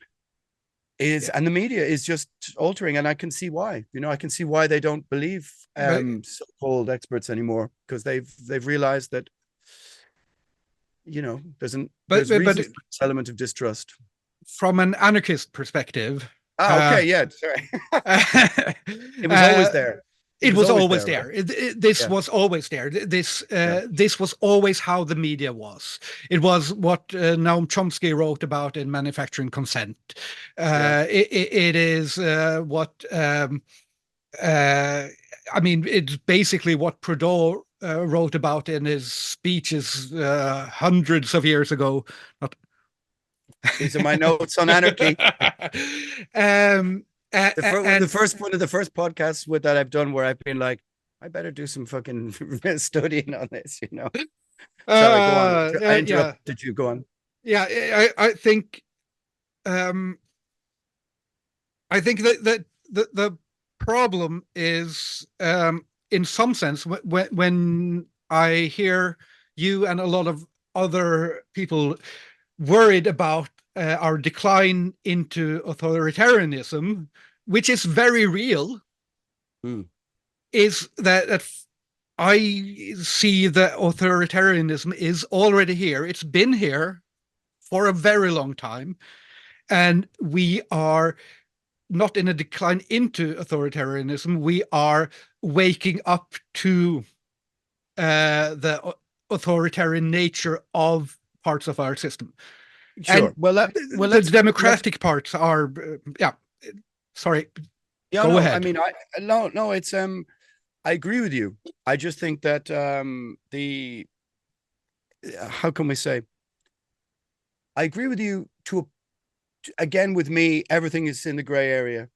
is, yeah. and the media is just altering. And I can see why. You know, I can see why they don't believe But so-called experts anymore because they've realized that, you know, but there's but reason for this element of distrust. from an anarchist perspective, Ah, uh, okay, yeah, sorry. It was always uh, there. It it was was always always there, right? there. This Yeah, was always there. yeah, This was always how the media was. It was what Noam Chomsky wrote about in Manufacturing Consent. yeah. It is what I mean. It's basically what Proudhon wrote about in his speeches hundreds of years ago. Not... These are my notes on anarchy. The first one of the first podcasts with that I've done where I've been like, I better do some fucking studying on this, you know. Sorry, go on. I interrupted you. Go on. Yeah, I think that the problem is, in some sense, when I hear you and a lot of other people worried about our decline into authoritarianism, which is very real, is that I see that authoritarianism is already here. It's been here for a very long time, and we are not in a decline into authoritarianism. We are waking up to the authoritarian nature of parts of our system. Sure. And the democratic parts are, sorry. Yeah, go ahead. I mean, it's I agree with you. I just think that how can we say? I agree with you again, with me, everything is in the gray area.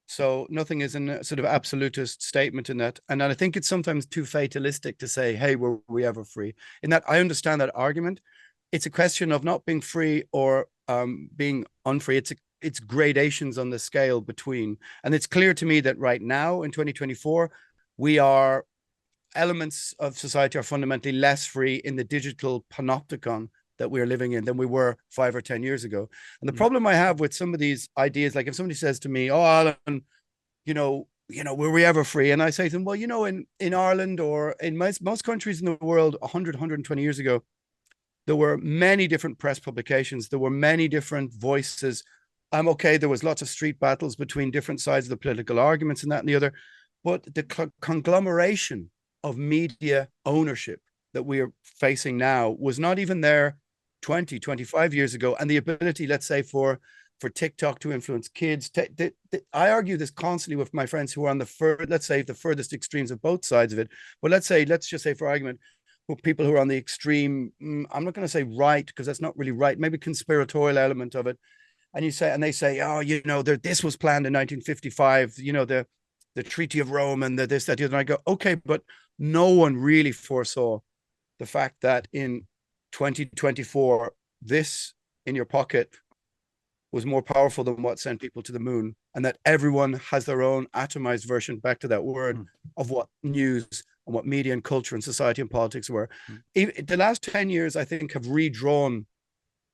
So nothing is in a sort of absolutist statement in that. And I think it's sometimes too fatalistic to say, hey, were we ever free? In that, I understand that argument. It's a question of not being free or being unfree. It's gradations on the scale between. And it's clear to me that right now in 2024, elements of society are fundamentally less free in the digital panopticon that we're living in than we were 5 or 10 years ago. And the problem I have with some of these ideas, like if somebody says to me, oh, Alan, were we ever free? And I say to them, well, in Ireland or in most countries in the world, 100, 120 years ago, there were many different press publications. There were many different voices. There was lots of street battles between different sides of the political arguments and that and the other. But the conglomeration of media ownership that we are facing now was not even there 20, 25 years ago. And the ability, let's say, for TikTok to influence kids. I argue this constantly with my friends who are on the furthest extremes of both sides of it. But let's just say for argument, people who are on the extreme, I'm not going to say right, because that's not really right, maybe conspiratorial element of it. And they say, oh, this was planned in 1955, the Treaty of Rome and this, that, the other. And I go, okay, but no one really foresaw the fact that in 2024, this in your pocket was more powerful than what sent people to the moon, and that everyone has their own atomized version, back to that word, of what news and what media and culture and society and politics were. The last 10 years, I think, have redrawn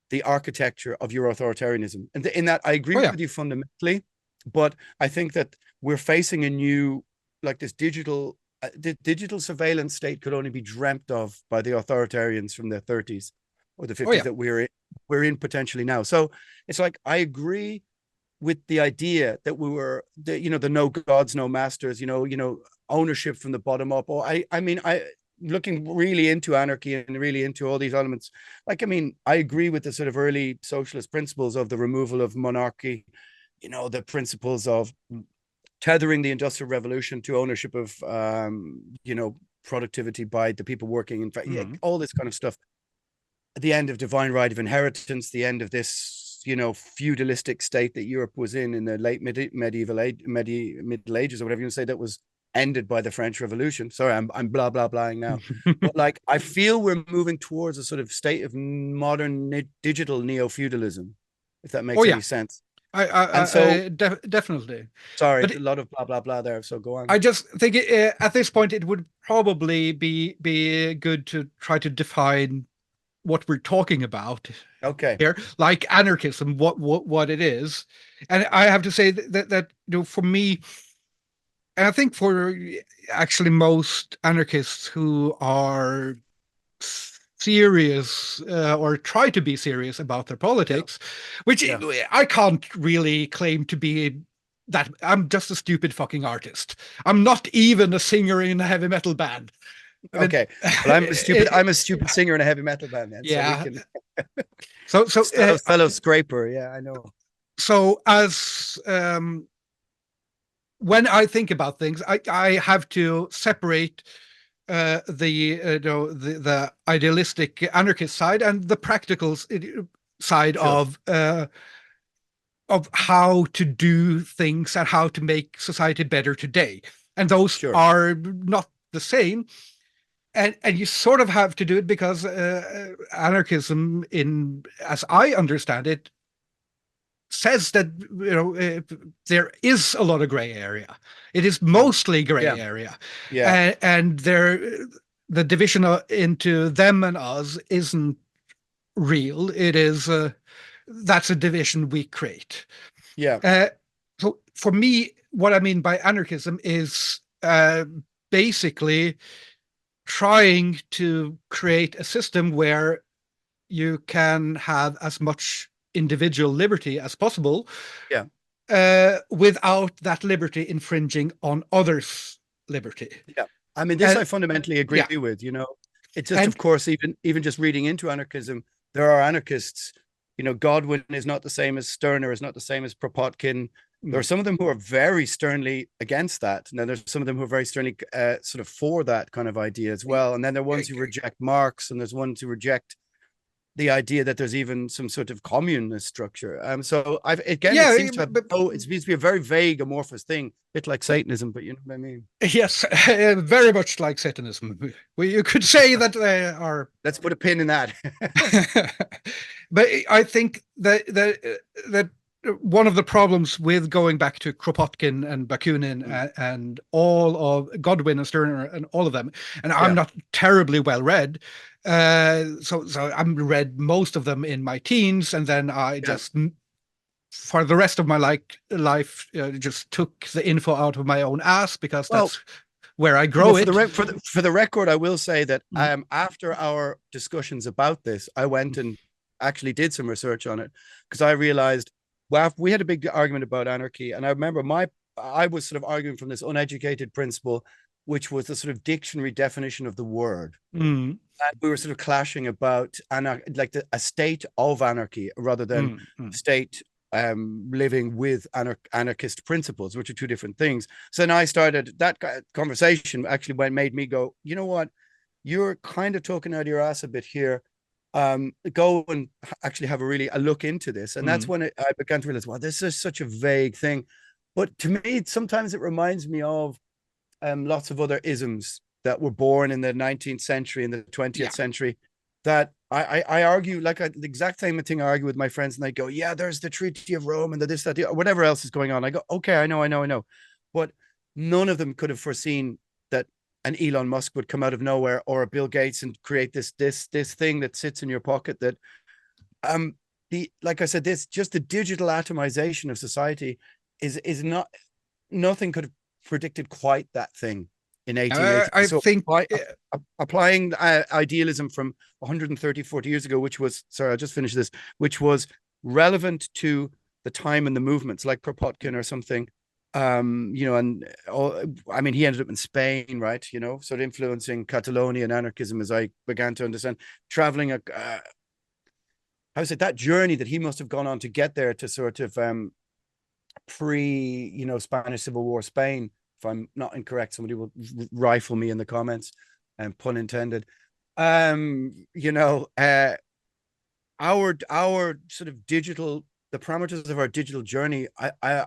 the architecture of your authoritarianism. And in that, I agree with you fundamentally, but I think that we're facing a new, like this digital surveillance state could only be dreamt of by the authoritarians from the 30s or the 50s that we're in potentially now. So it's like, I agree with the idea that we were the no gods, no masters, ownership from the bottom up. Or I looking really into anarchy and really into all these elements. I agree with the sort of early socialist principles of the removal of monarchy, the principles of tethering the Industrial Revolution to ownership of, productivity by the people working. In fact, all this kind of stuff. The end of divine right of inheritance, the end of this, feudalistic state that Europe was in the late Middle Ages, or whatever you say, that was ended by the French Revolution. Sorry, I'm blah blah blahing now, but I feel we're moving towards a sort of state of modern digital neo-feudalism, if that makes any sense. Definitely. Sorry, a lot of blah blah blah there. So go on. I just think at this point it would probably be good to try to define what we're talking about. Okay. Here, like anarchism, what it is, and I have to say that for me, and I think for actually most anarchists who are serious or try to be serious about their politics, which I can't really claim to be that. I'm just a stupid fucking artist. I'm not even a singer in a heavy metal band. Okay, well, I'm a stupid singer in a heavy metal band, man. Yeah. So fellow scraper, yeah, I know. So as when I think about things, I have to separate the idealistic anarchist side and the practical side Sure. of how to do things and how to make society better today. And those Sure. are not the same. And you sort of have to do it because anarchism, as I understand it, says that there is a lot of gray area. It is mostly gray Yeah. area, Yeah. and the division into them and us isn't real. It is that's a division we create. Yeah. So for me, what I mean by anarchism is basically trying to create a system where you can have as much individual liberty as possible, Yeah. without that liberty infringing on others' liberty. Yeah. I mean, this I fundamentally agree Yeah. with, It's just, of course, even just reading into anarchism, there are anarchists, Godwin is not the same as Stirner, is not the same as Kropotkin. There are some of them who are very sternly against that. And then there's some of them who are very sternly sort of for that kind of idea as well. And then there are ones who reject Marx, and there's ones who reject the idea that there's even some sort of communist structure. So it seems to be a very vague, amorphous thing, a bit like Satanism, but you know what I mean? Yes, very much like Satanism. You could say that they are. Let's put a pin in that. But I think that one of the problems with going back to Kropotkin and Bakunin and all of Godwin and Stirner and all of them, and I'm not terribly well read, so I read most of them in my teens, and then I just, for the rest of my life, just took the info out of my own ass because that's where I grow it. For the record, I will say that after our discussions about this, I went and actually did some research on it, because I realized, we had a big argument about anarchy, and I remember I was sort of arguing from this uneducated principle, which was the sort of dictionary definition of the word. And we were sort of clashing about a state of anarchy rather than state living with anarchist principles, which are two different things. So then I started that conversation, actually made me go, you know what, you're kind of talking out of your ass a bit here. Go and actually have a look into this. And that's when I began to realize, wow, this is such a vague thing. But to me, sometimes it reminds me of lots of other isms that were born in the 19th century and the 20th century, that I argue the exact same thing I argue with my friends, and they go, yeah, there's the Treaty of Rome and the this, that, the, whatever else is going on. I go, okay, I know. But none of them could have foreseen that an Elon Musk would come out of nowhere, or a Bill Gates, and create this thing that sits in your pocket. That, like I said, just the digital atomization of society is not, nothing could have predicted quite that thing in 1880. I think applying idealism from 130-40 years ago, which was, sorry, I'll just finish this, which was relevant to the time and the movements, like Kropotkin or something. And he ended up in Spain, right? Sort of influencing Catalonian anarchism, as I began to understand, traveling that journey that he must have gone on to get there, to sort of Spanish Civil War Spain. If I'm not incorrect, somebody will rifle me in the comments, and pun intended. Our sort of digital, the parameters of our digital journey, I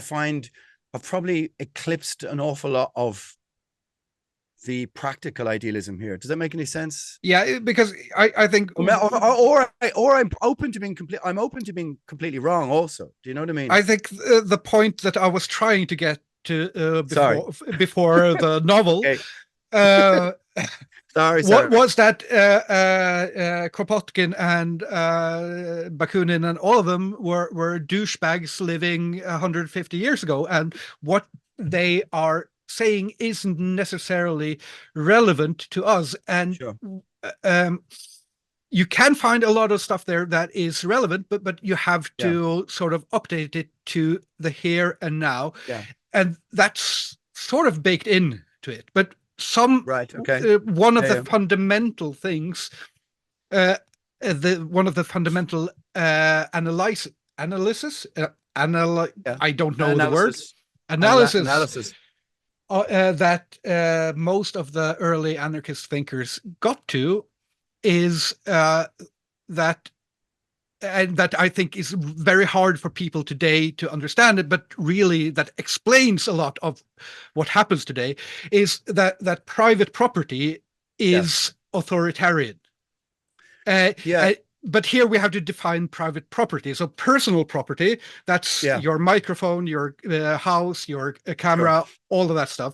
find I've probably eclipsed an awful lot of the practical idealism here. Does that make any sense? Yeah, because I think, or I'm open to being completely wrong also. Do you know what I mean? I think the point that I was trying to get to before the novel, what was that Kropotkin and Bakunin and all of them were douchebags living 150 years ago, and what they are saying isn't necessarily relevant to us. And you can find a lot of stuff there that is relevant, but you have to sort of update it to the here and now. And that's sort of baked into it. But one of the fundamental things, one of the fundamental analysis, I don't know the word. Analysis that most of the early anarchist thinkers got to is that, and that I think is very hard for people today to understand it, but really that explains a lot of what happens today, is that private property Yeah. is authoritarian. Yeah. But here we have to define private property. So personal property, that's Yeah. your microphone, your house, your Sure. camera, all of that stuff.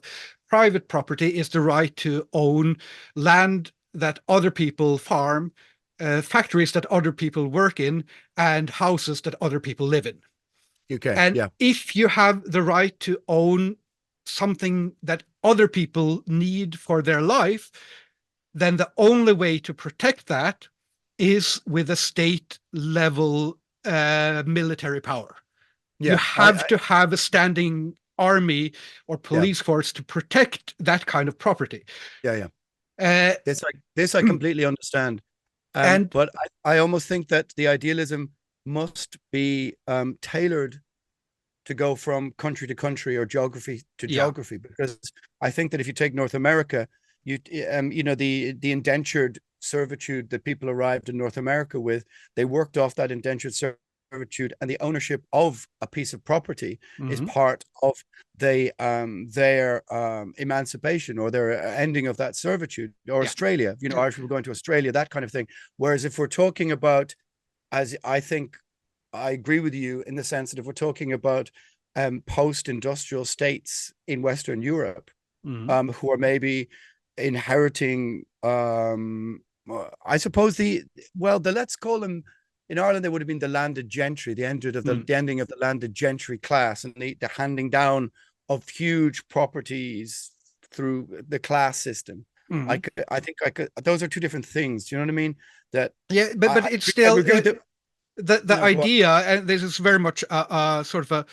Private property is the right to own land that other people farm, factories that other people work in, and houses that other people live in. Okay. And Yeah. if you have the right to own something that other people need for their life, then the only way to protect that is with a state level military power. You Yeah. have to have a standing army or Yeah. police force to protect that kind of property. Yeah. Uh, This I completely understand. and But I almost think that the idealism must be tailored to go from country to country or geography to yeah, geography, because I think that if you take North America, you know, the indentured servitude that people arrived in North America with, they worked off that indentured servitude, and the ownership of a piece of property is part of their emancipation or their ending of that servitude. Or yeah, Australia, you know, Irish people going to Australia, that kind of thing. Whereas if we're talking about, as I think I agree with you in the sense that if we're talking about post-industrial states in Western Europe, who are maybe inheriting, I suppose let's call them, in Ireland, they would have been the landed gentry, the ending of the landed gentry class, and the handing down of huge properties through the class system. I think those are two different things. Do you know what I mean? That yeah, but it's still the idea, and this is very much sort of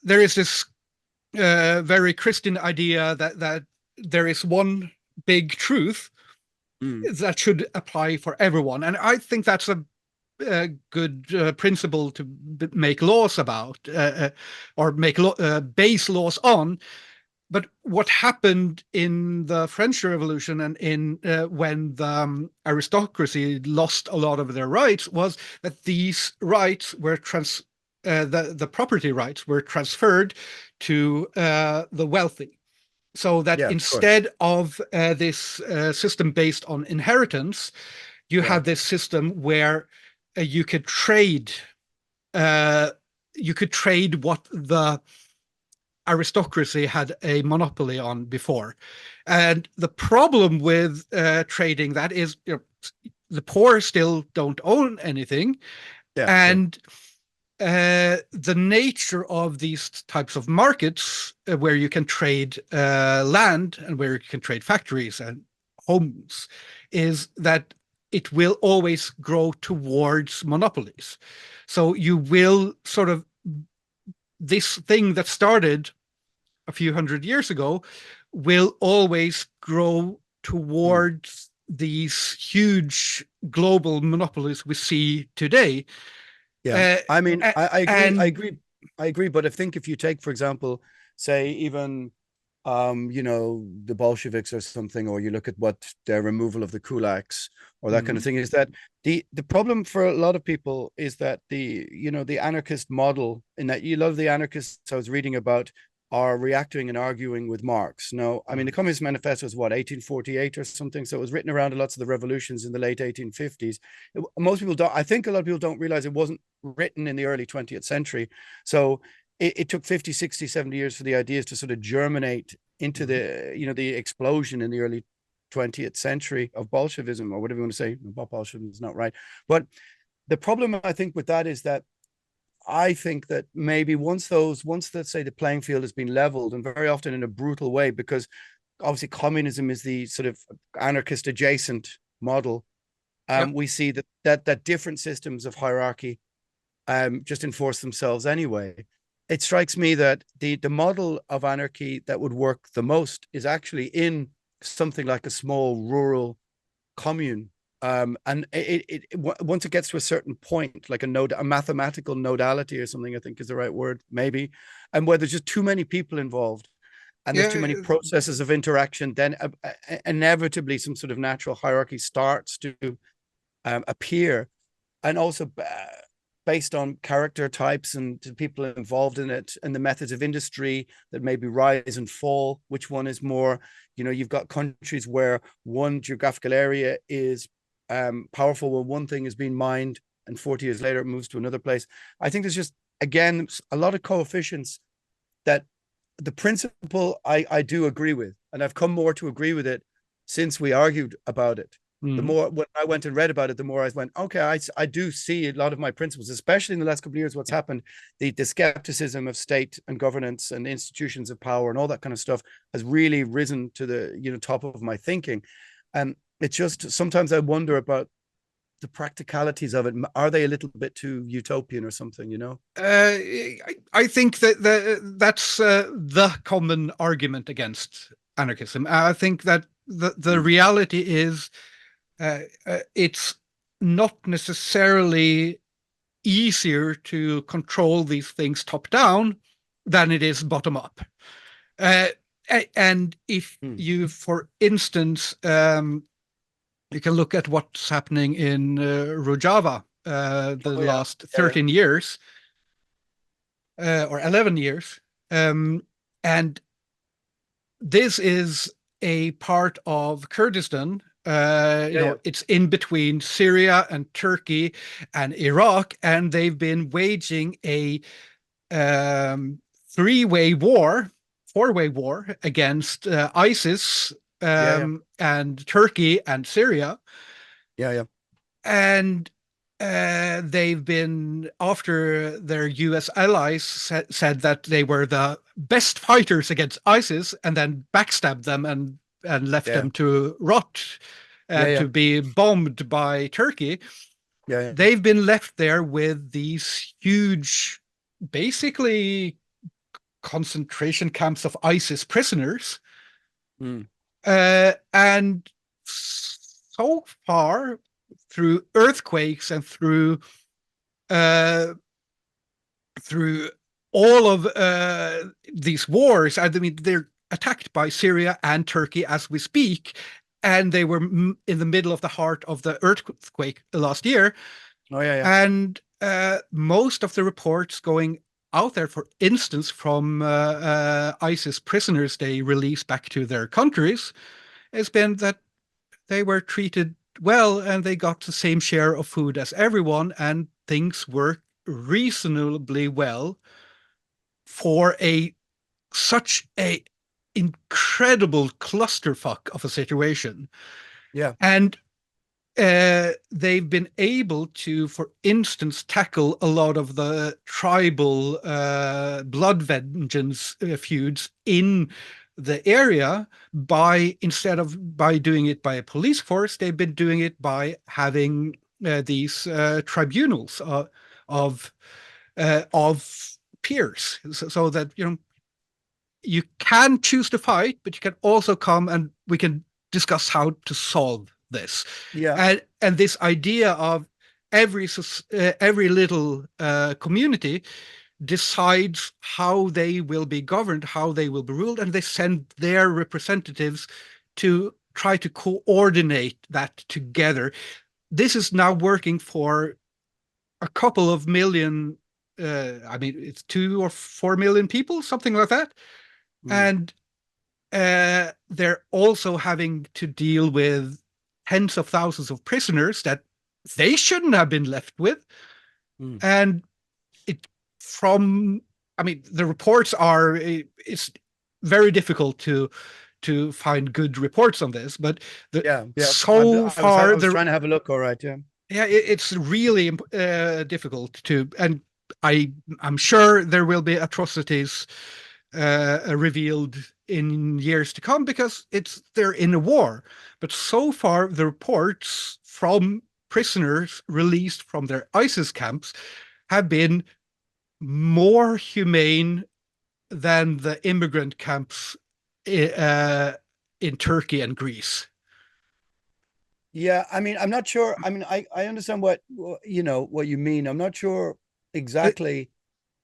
there is this very Christian idea that there is one big truth that should apply for everyone, and I think that's a good principle to make laws about or make base laws on. But what happened in the French Revolution and in when the aristocracy lost a lot of their rights was that these rights were the property rights were transferred to the wealthy. So that instead of this system based on inheritance, you have this system where you could trade what the aristocracy had a monopoly on before. And the problem with trading that is, you know, the poor still don't own anything. And the nature of these types of markets where you can trade land and where you can trade factories and homes is that it will always grow towards monopolies. So you will sort of, this thing that started a few hundred years ago will always grow towards these huge global monopolies we see today. Yeah, I mean, I agree. But I think if you take, for example, say even, you know, the Bolsheviks or something, or you look at what their removal of the kulaks or that kind of thing, is that the problem for a lot of people is that the anarchist model, in that a lot of the anarchists I was reading about are reacting and arguing with Marx. No, I mean, the Communist Manifesto was what, 1848 or something? So it was written around lots of the revolutions in the late 1850s. Most people don't, I think a lot of people don't realize it wasn't written in the early 20th century. So it took 50, 60, 70 years for the ideas to sort of germinate into the explosion in the early 20th century of Bolshevism, or whatever you want to say. Bolshevism is not right. But the problem, I think, with that is that I think that maybe once let's say the playing field has been leveled, and very often in a brutal way, because obviously communism is the sort of anarchist adjacent model. We see that different systems of hierarchy just enforce themselves anyway. It strikes me that the model of anarchy that would work the most is actually in something like a small rural commune. And once it gets to a certain point, like a mathematical nodality or something, I think is the right word, maybe, and where there's just too many people involved, and there's too many processes of interaction, then inevitably some sort of natural hierarchy starts to appear, and also based on character types and the people involved in it and the methods of industry that maybe rise and fall. Which one is more, you've got countries where one geographical area is powerful when one thing is being mined, and 40 years later it moves to another place. I think there's just, again, a lot of coefficients that the principle I do agree with, and I've come more to agree with it since we argued about it. The more, when I went and read about it, the more I went, okay, I do see a lot of my principles, especially in the last couple of years, what's happened, the skepticism of state and governance and institutions of power and all that kind of stuff has really risen to the, top of my thinking. And it's just, sometimes I wonder about the practicalities of it. Are they a little bit too utopian or something, I think that's the common argument against anarchism. I think that the reality is, it's not necessarily easier to control these things top down than it is bottom up. And if you, for instance, you can look at what's happening in Rojava last 13 years or 11 years. And this is a part of Kurdistan. It's in between Syria and Turkey and Iraq, and they've been waging a four-way war against ISIS and Turkey and Syria. And they've been, after their US allies said that they were the best fighters against ISIS, and then backstabbed them and left them to rot and to be bombed by Turkey. They've been left there with these huge, basically concentration camps of ISIS prisoners. And so far, through earthquakes and through all of these wars, I mean, they're attacked by Syria and Turkey as we speak, and they were in the middle of the heart of the earthquake last year. And most of the reports going out there, for instance, from ISIS prisoners they released back to their countries, has been that they were treated well and they got the same share of food as everyone, and things work reasonably well for such a incredible clusterfuck of a situation. And they've been able to, for instance, tackle a lot of the tribal blood vengeance feuds in the area instead of doing it by a police force. They've been doing it by having these tribunals of peers, so that you can choose to fight, but you can also come and we can discuss how to solve this. And this idea of every little community decides how they will be governed, how they will be ruled, and they send their representatives to try to coordinate that together. This is now working for a couple of million, I mean, it's 2 or 4 million people, something like that. And they're also having to deal with tens of thousands of prisoners that they shouldn't have been left with. And the reports are, it's very difficult to find good reports on this, but so far I was trying to have a look. All right. It's really difficult to, and I'm sure there will be atrocities revealed in years to come, because they're in a war. But so far, the reports from prisoners released from their ISIS camps have been more humane than the immigrant camps in Turkey and Greece. I mean, I'm not sure. I mean, I understand what you mean. I'm not sure exactly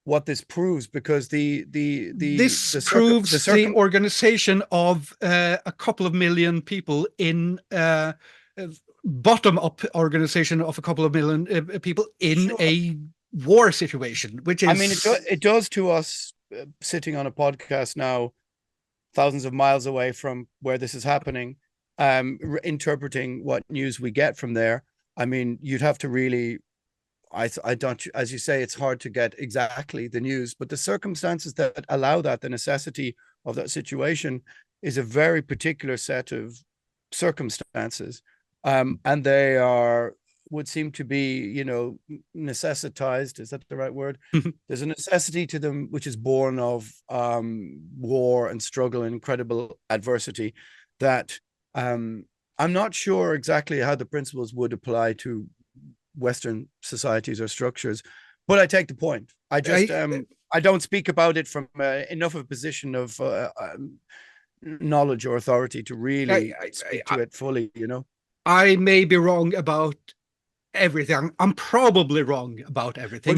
what this proves, because this proves the organization of a couple of million people in bottom-up organization of a couple of million people in a war situation, which is... I mean, it does to us sitting on a podcast now, thousands of miles away from where this is happening, interpreting what news we get from there. I mean, you'd have to really, I don't, as you say, it's hard to get exactly the news, but the circumstances that allow that, the necessity of that situation, is a very particular set of circumstances. And they would seem to be, you know, necessitized. Is that the right word? There's a necessity to them, which is born of war and struggle and incredible adversity, that I'm not sure exactly how the principles would apply to Western societies or structures, but I take the point. I just I don't speak about it from enough of a position of knowledge or authority to really speak to it fully, you know. I may be wrong about everything. I'm probably wrong about everything.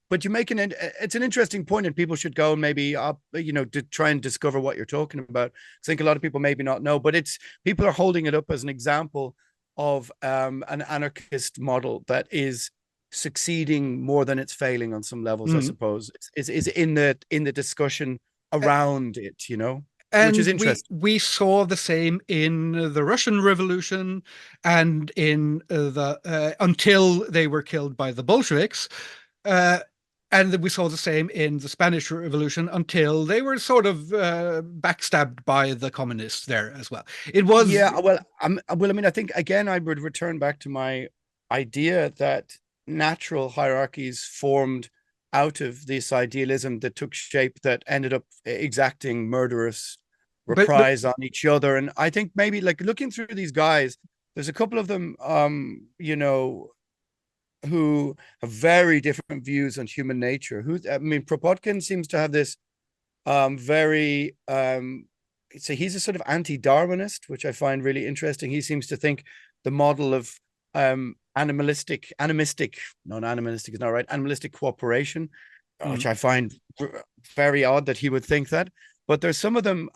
But you make it's an interesting point, and people should go and maybe you know, to try and discover what you're talking about. I think a lot of people maybe not know, but people are holding it up as an example of an anarchist model that is succeeding more than it's failing on some levels. I suppose is in the discussion around it, you know. And which is interesting. We saw the same in the Russian Revolution and in until they were killed by the Bolsheviks. And we saw the same in the Spanish Revolution until they were sort of backstabbed by the communists there as well. It was... Yeah, well, I mean, I think, again, I would return back to my idea that natural hierarchies formed out of this idealism that took shape, that ended up exacting murderous reprise on each other. And I think maybe, like, looking through these guys, there's a couple of them, you know, who have very different views on human nature. I mean, Kropotkin seems to have this very so he's a sort of anti-Darwinist, which I find really interesting. He seems to think the model of animalistic cooperation, which I find very odd that he would think that. But there's some of them,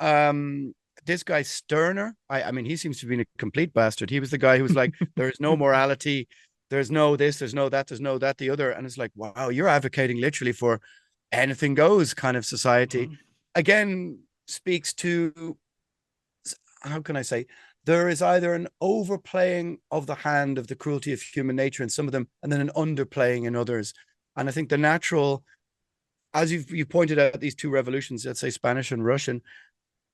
this guy Stirner, I mean, he seems to be a complete bastard. He was the guy who was like, there is no morality, there's no this, there's no that, the other. And it's like, wow, you're advocating literally for anything goes kind of society. Again, speaks to, how can I say, there is either an overplaying of the hand of the cruelty of human nature in some of them, and then an underplaying in others. And I think the natural, as you pointed out, these two revolutions, let's say Spanish and Russian,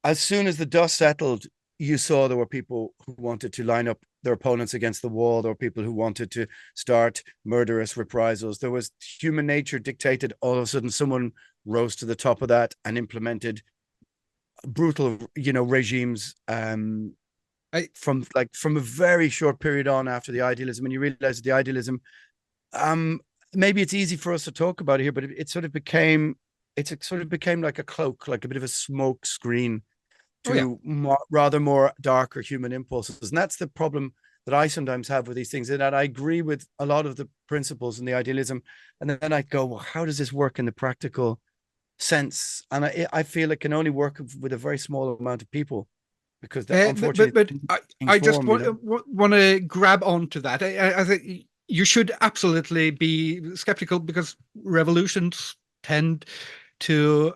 as soon as the dust settled, you saw there were people who wanted to line up their opponents against the wall. There were people who wanted to start murderous reprisals. There was human nature dictated. All of a sudden, someone rose to the top of that and implemented brutal, you know, regimes from a very short period on after the idealism. And you realize that the idealism, maybe it's easy for us to talk about it here, but it sort of became like a cloak, like a bit of a smoke screen to rather more darker human impulses. And that's the problem that I sometimes have with these things, and that I agree with a lot of the principles and the idealism. And then I go, well, how does this work in the practical sense? And I feel it can only work with a very small amount of people, because that, unfortunately, I just want to grab onto that. I think you should absolutely be skeptical, because revolutions tend to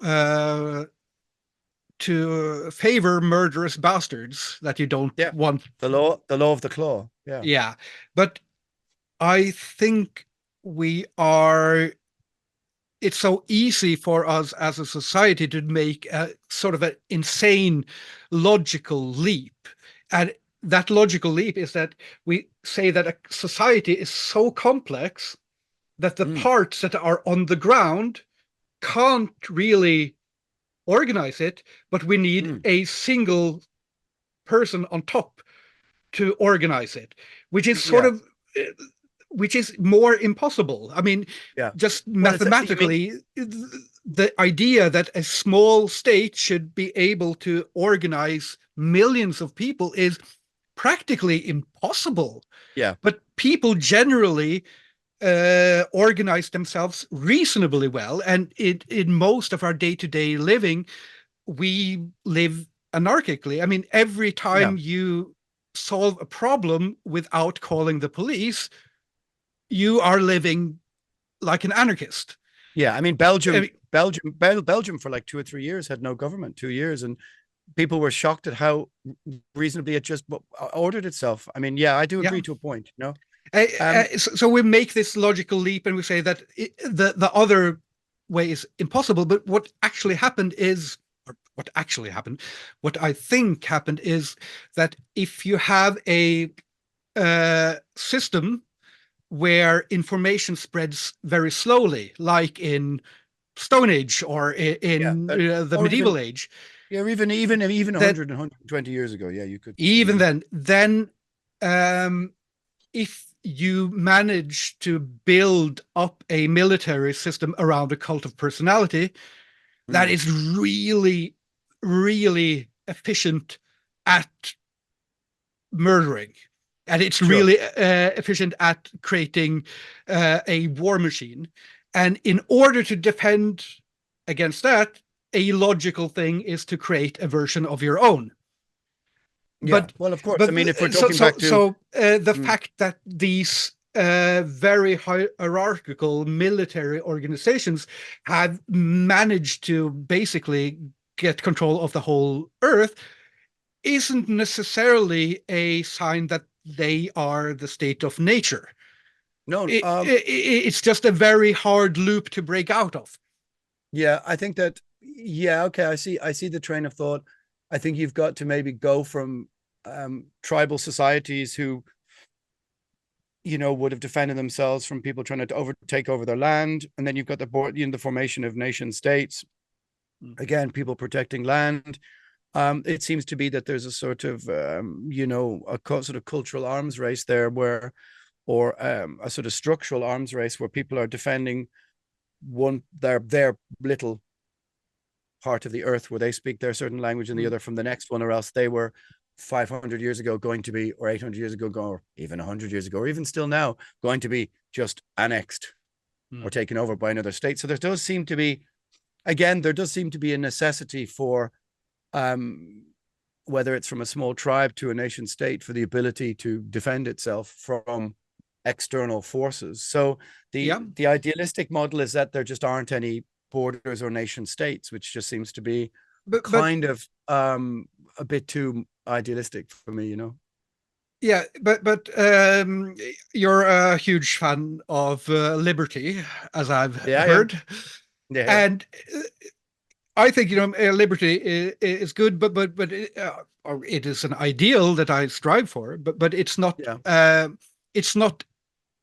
favor murderous bastards that you don't want. The law of the claw. Yeah. But I think it's so easy for us as a society to make a sort of an insane logical leap. And that logical leap is that we say that a society is so complex that the parts that are on the ground can't really organize it, but we need a single person on top to organize it, which is sort of, which is more impossible. I mean, just mathematically, the idea that a small state should be able to organize millions of people is practically impossible. Yeah. But people generally organize themselves reasonably well. And in most of our day-to-day living, we live anarchically. I mean, every time you solve a problem without calling the police, you are living like an anarchist. Yeah, I mean, Belgium for like 2 or 3 years had no government, 2 years, and people were shocked at how reasonably it just ordered itself. I mean, yeah, I do agree to a point, you know. So we make this logical leap and we say that the other way is impossible. But what actually happened is, or what I think happened is that if you have a system where information spreads very slowly, like in Stone Age or in the medieval age. Yeah, or even 100, 120 years ago. Yeah, you could. Even then, if you manage to build up a military system around a cult of personality, that is really, really efficient at murdering. And it's really efficient at creating a war machine. And in order to defend against that, a logical thing is to create a version of your own. Yeah, but, well, of course. I mean, if we're talking back to... the fact that these very hierarchical military organizations have managed to basically get control of the whole earth isn't necessarily a sign that they are the state of nature. No, it's just a very hard loop to break out of. Yeah, I think that. Yeah, okay. I see the train of thought. I think you've got to maybe go from tribal societies who, you know, would have defended themselves from people trying to take over their land, and then you've got the formation of nation states. Again, people protecting land. It seems to be that there's a sort of sort of cultural arms race there, or a sort of structural arms race where people are defending their little part of the earth where they speak their certain language and the other from the next one, or else they were 500 years ago going to be, or 800 years ago, or even 100 years ago, or even still now going to be just annexed or taken over by another state. So there does seem to be a necessity for whether it's from a small tribe to a nation state, for the ability to defend itself from external forces. So the idealistic model is that there just aren't any borders or nation states, which just seems to be kind of a bit too idealistic for me, you know. Yeah, but you're a huge fan of liberty, as I've heard. Yeah. And I think, you know, liberty is good, but or it is an ideal that I strive for, but it's not it's not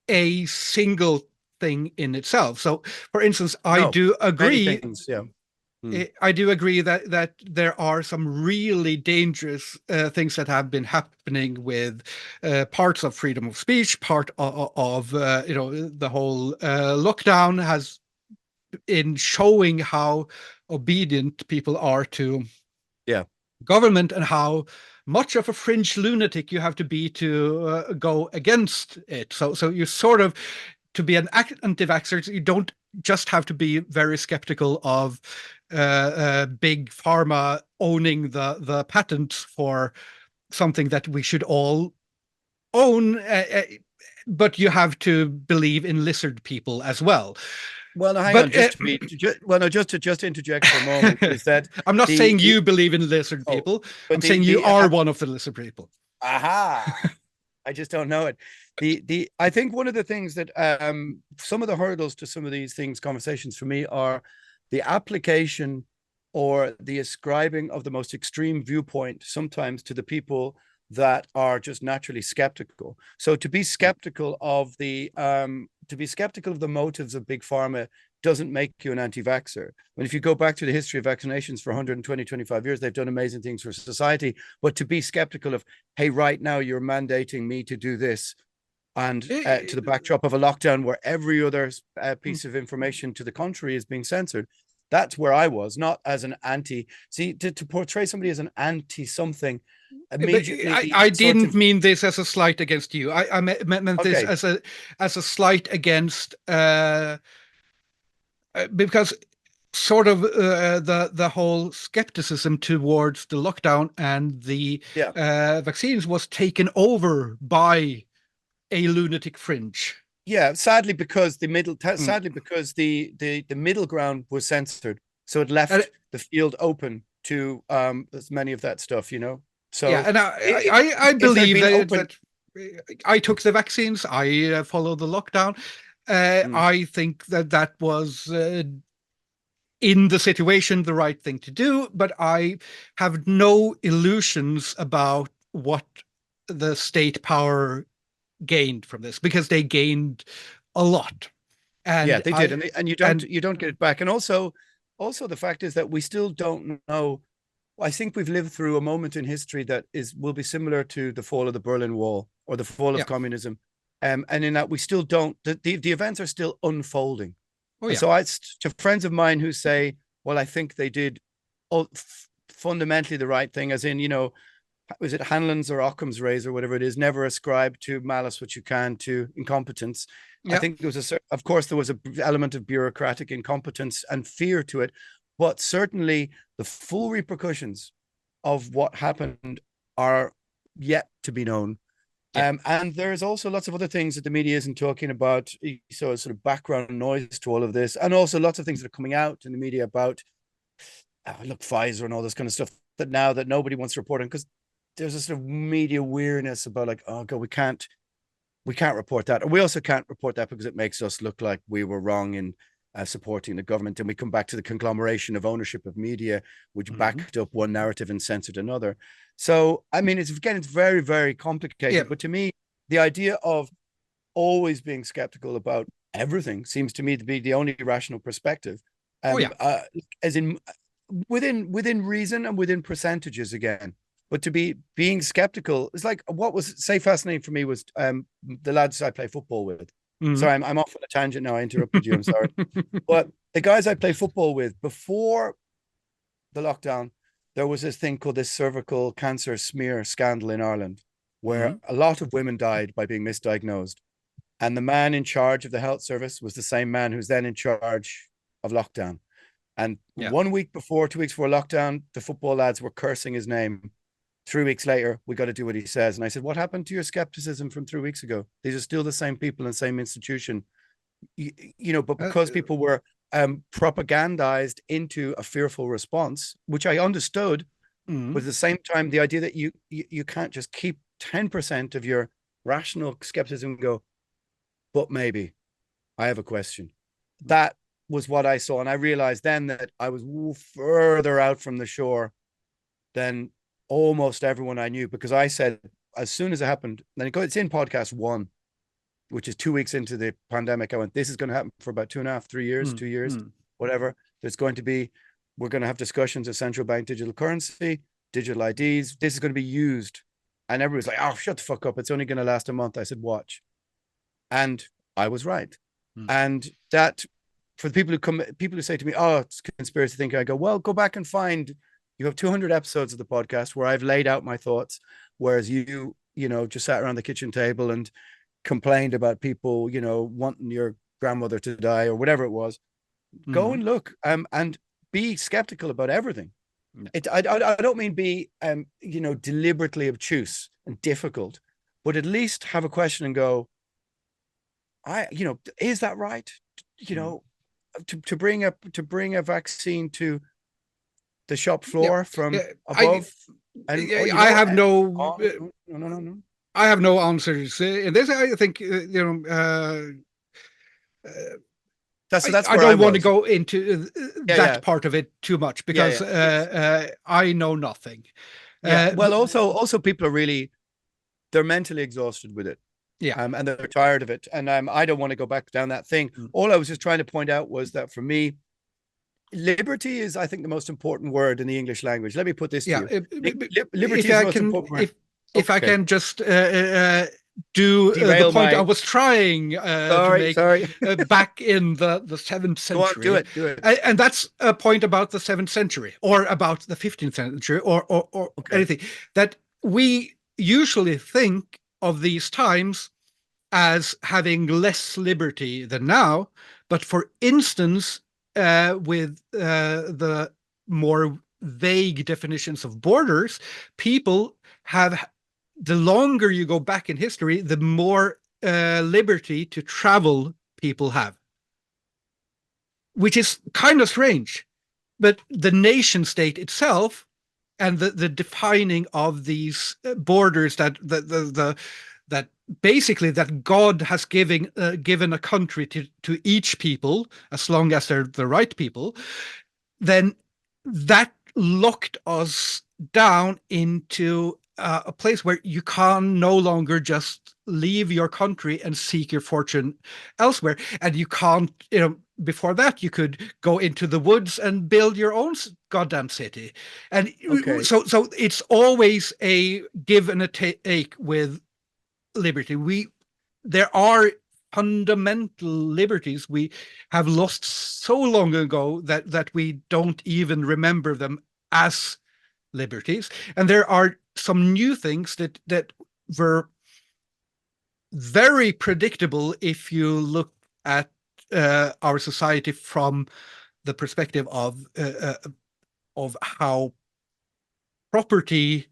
a single thing in itself. So, for instance, I do agree. I do agree that there are some really dangerous things that have been happening with parts of freedom of speech, part of the whole lockdown has in showing how obedient people are to government and how much of a fringe lunatic you have to be to go against it. So you sort of, to be an anti-vaxxer, you don't just have to be very skeptical of big pharma owning the patent for something that we should all own, but you have to believe in lizard people as well. Well, now, hang on, just to interject for a moment, is that I'm not saying you believe in lizard people. I'm saying you are one of the lizard people. Aha! I just don't know it. I think one of the things that some of the hurdles to some of these conversations for me are the application or the ascribing of the most extreme viewpoint sometimes to the people that are just naturally skeptical. So to be skeptical of the motives of big pharma doesn't make you an anti-vaxxer. But if you go back to the history of vaccinations for 120, 25 years, they've done amazing things for society. But to be skeptical of, hey, right now you're mandating me to do this, and to the backdrop of a lockdown where every other piece of information to the contrary is being censored, That's where I was, not as an anti. See, to portray somebody as an anti something immediately. I didn't mean this as a slight against you. I meant this as a slight against because sort of the whole skepticism towards the lockdown and the vaccines was taken over by a lunatic fringe. Yeah, sadly because the middle ground was censored, so it left the field open to as many of that stuff, So yeah, and I believe that I took the vaccines. I followed the lockdown. I think that was in the situation the right thing to do, but I have no illusions about what the state power gained from this, because they gained a lot. And they did, and you don't get it back. And also the fact is that we still don't know. I think we've lived through a moment in history that will be similar to the fall of the Berlin Wall or the fall of communism, and in that we still don't. The events are still unfolding. So to friends of mine who say, well, I think they did fundamentally the right thing, as in, was it Hanlon's or Occam's razor, whatever it is, never ascribe to malice what you can to incompetence. I think there was of course, there was an element of bureaucratic incompetence and fear to it, but certainly the full repercussions of what happened are yet to be known. And there's also lots of other things that the media isn't talking about. So sort of background noise to all of this, and also lots of things that are coming out in the media about, look, Pfizer and all this kind of stuff that nobody wants to report on, because there's a sort of media weirdness about like, oh God, we can't report that. And we also can't report that because it makes us look like we were wrong in supporting the government. And we come back to the conglomeration of ownership of media, which backed up one narrative and censored another. So, I mean, it's very, very complicated. But to me, the idea of always being skeptical about everything seems to me to be the only rational perspective. As in within reason and within percentages again. But to being skeptical is like, what was fascinating for me was the lads I play football with. Sorry, I'm off on a tangent now. I interrupted you. I'm sorry. But the guys I play football with, before the lockdown, there was this thing called this cervical cancer smear scandal in Ireland, where a lot of women died by being misdiagnosed. And the man in charge of the health service was the same man who's then in charge of lockdown. And 1 week before, 2 weeks before lockdown, the football lads were cursing his name. 3 weeks later, we got to do what he says. And I said, what happened to your skepticism from 3 weeks ago? These are still the same people in the same institution. But because people were propagandized into a fearful response, which I understood, but at the same time, the idea that you can't just keep 10% of your rational skepticism and go, but maybe I have a question. That was what I saw. And I realized then that I was further out from the shore than almost everyone I knew, because I said, as soon as it happened, then it's in podcast 1, which is 2 weeks into the pandemic, I went, this is going to happen for about 2.5, 3 years, 2 years, whatever. We're going to have discussions of central bank digital currency, digital IDs. This is going to be used. And everybody's like, oh, shut the fuck up. It's only going to last a month. I said, watch. And I was right. And that, for the people who say to me, oh, it's conspiracy thinking, I go, well, go back and find. You have 200 episodes of the podcast where I've laid out my thoughts, whereas you just sat around the kitchen table and complained about people, wanting your grandmother to die or whatever it was. Go and look and be skeptical about everything. I don't mean be, deliberately obtuse and difficult, but at least have a question and go, is that right? To bring a vaccine to the shop floor from above. I have no I have no answers in this. I think that's I don't want to go into that part of it too much, because I know nothing. Well, also people are really, they're mentally exhausted with it. And they're tired of it. And I don't want to go back down that thing. All I was just trying to point out was that for me, liberty is, I think, the most important word in the English language. Let me put this to you. Liberty is the most important word. If I can just do the derail point I my. was trying to make Sorry. back in the 7th Go on, century. do it. And that's a point about the 7th century or about the 15th century or Okay. anything, that we usually think of these times as having less liberty than now. But for instance, with the more vague definitions of borders, people have, the longer you go back in history, the more liberty to travel people have, which is kind of strange. But the nation state itself and the defining of these borders, that that basically that God has given a country to each people, as long as they're the right people, then that locked us down into a place where you can no longer just leave your country and seek your fortune elsewhere. And you can't, before that, you could go into the woods and build your own goddamn city. And Okay. so it's always a give and a take with liberty. There are fundamental liberties we have lost so long ago that we don't even remember them as liberties. And there are some new things that were very predictable if you look at our society from the perspective of how property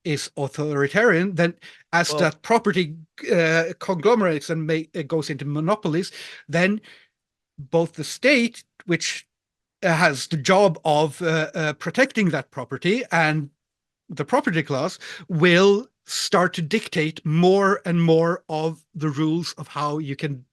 is authoritarian. Then as that property conglomerates and goes into monopolies, then both the state, which has the job of protecting that property, and the property class will start to dictate more and more of the rules of how you can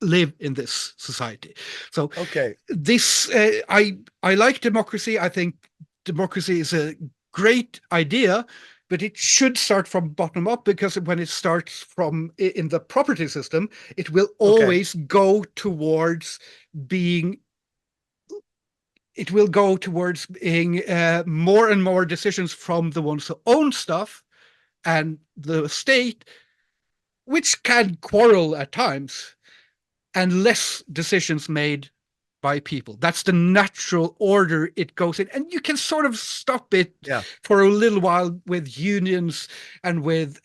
live in this society. So Okay. this I like democracy. I think democracy is a great idea, but it should start from bottom up, because when it starts from in the property system, it will always go towards being more and more decisions from the ones who own stuff, and the state, which can quarrel at times, and less decisions made by people. That's the natural order it goes in. And you can sort of stop it for a little while with unions and with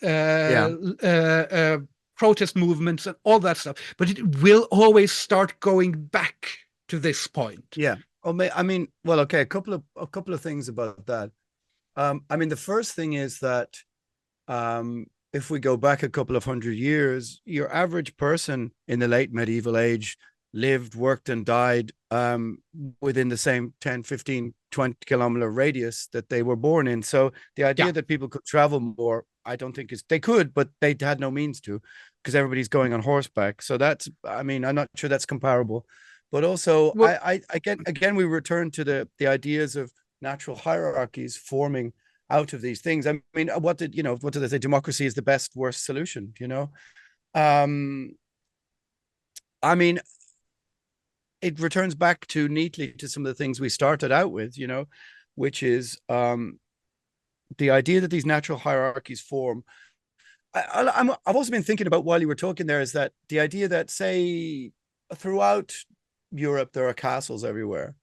protest movements and all that stuff. But it will always start going back to this point. Yeah. I mean, well, okay. A couple of things about that. I mean, the first thing is that if we go back a couple of hundred years, your average person in the late medieval age lived, worked, and died within the same 10, 15, 20 kilometer radius that they were born in. So the idea that people could travel more, I don't think they could, but they had no means to, because everybody's going on horseback. So that's, I mean, I'm not sure that's comparable. But also, well, I again, we return to the ideas of natural hierarchies forming out of these things. I mean, what did they say? Democracy is the best, worst solution, I mean, it returns back to neatly to some of the things we started out with, which is the idea that these natural hierarchies form. I've also been thinking about, while you were talking there, is that the idea that, say, throughout Europe, there are castles everywhere,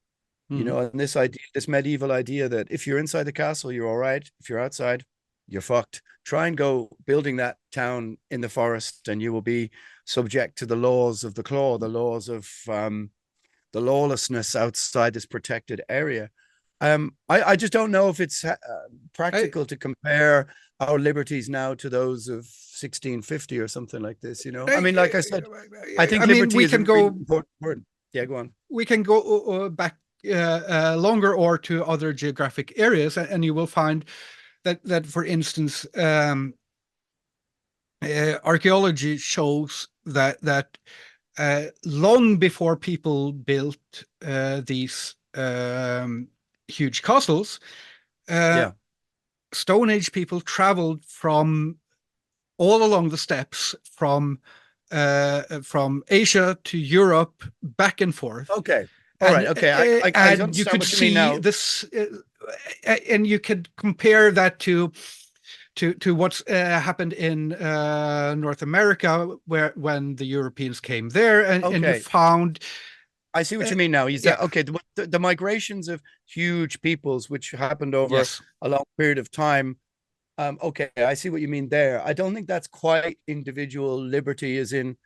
and this medieval idea that if you're inside the castle, you're all right. If you're outside, you're fucked. Try and go building that town in the forest, and you will be subject to the laws of the claw, the laws of the lawlessness outside this protected area. I just don't know if it's practical to compare our liberties now to those of 1650 or something like this. I mean, like I said, I think liberty is a really important word. Yeah, go on. We can go back longer, or to other geographic areas, and you will find that for instance, archaeology shows that long before people built these huge castles, Stone Age people traveled from all along the steppes from Asia to Europe, back and forth. Okay. All right. Okay. I understand you could what you mean now. This, and you could compare that to to what's happened in North America, when the Europeans came there, and you found. I see what you mean now. Yeah. Okay, the migrations of huge peoples, which happened over Yes. a long period of time. Okay, I see what you mean there. I don't think that's quite individual liberty, as in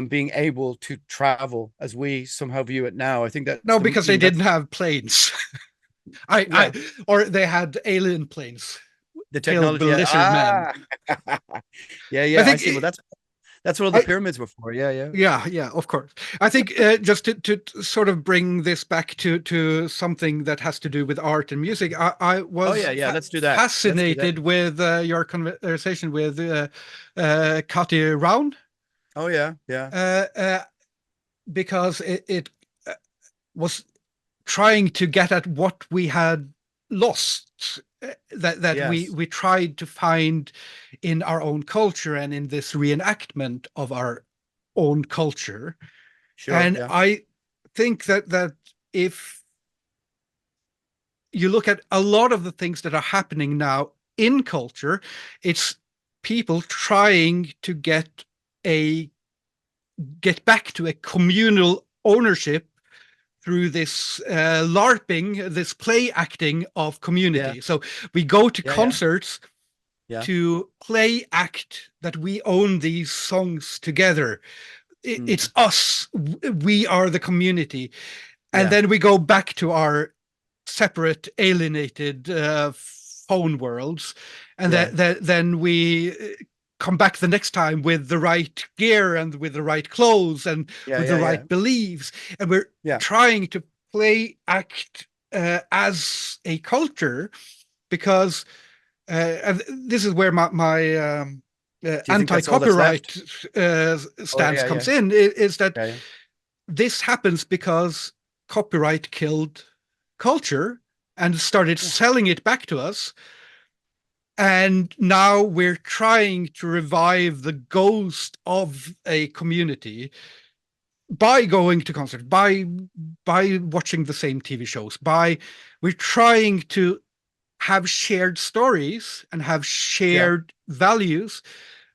being able to travel as we somehow view it now. I think that no, because they didn't have planes. Or they had alien planes. The technology. Men. Yeah. I see. Well, that's what all the pyramids were for. Yeah, of course. I think just to sort of bring this back to something that has to do with art and music, I was let's do that. Fascinated with your conversation with Kati Round. Oh yeah. Because it was trying to get at what we had lost, that yes. we tried to find in our own culture and in this reenactment of our own culture. Sure. And I think that if you look at a lot of the things that are happening now in culture, it's people trying to get back to a communal ownership through this LARPing, this play acting of community. Yeah. So we go to concerts to play act that we own these songs together. It's us. We are the community. And then we go back to our separate, alienated phone worlds. And then we come back the next time with the right gear and with the right clothes and with the right beliefs. And we're trying to play act as a culture, because and this is where my anti-copyright stance comes in, is that this happens because copyright killed culture and started selling it back to us. And now we're trying to revive the ghost of a community by going to concerts, by watching the same TV shows, we're trying to have shared stories and have shared values,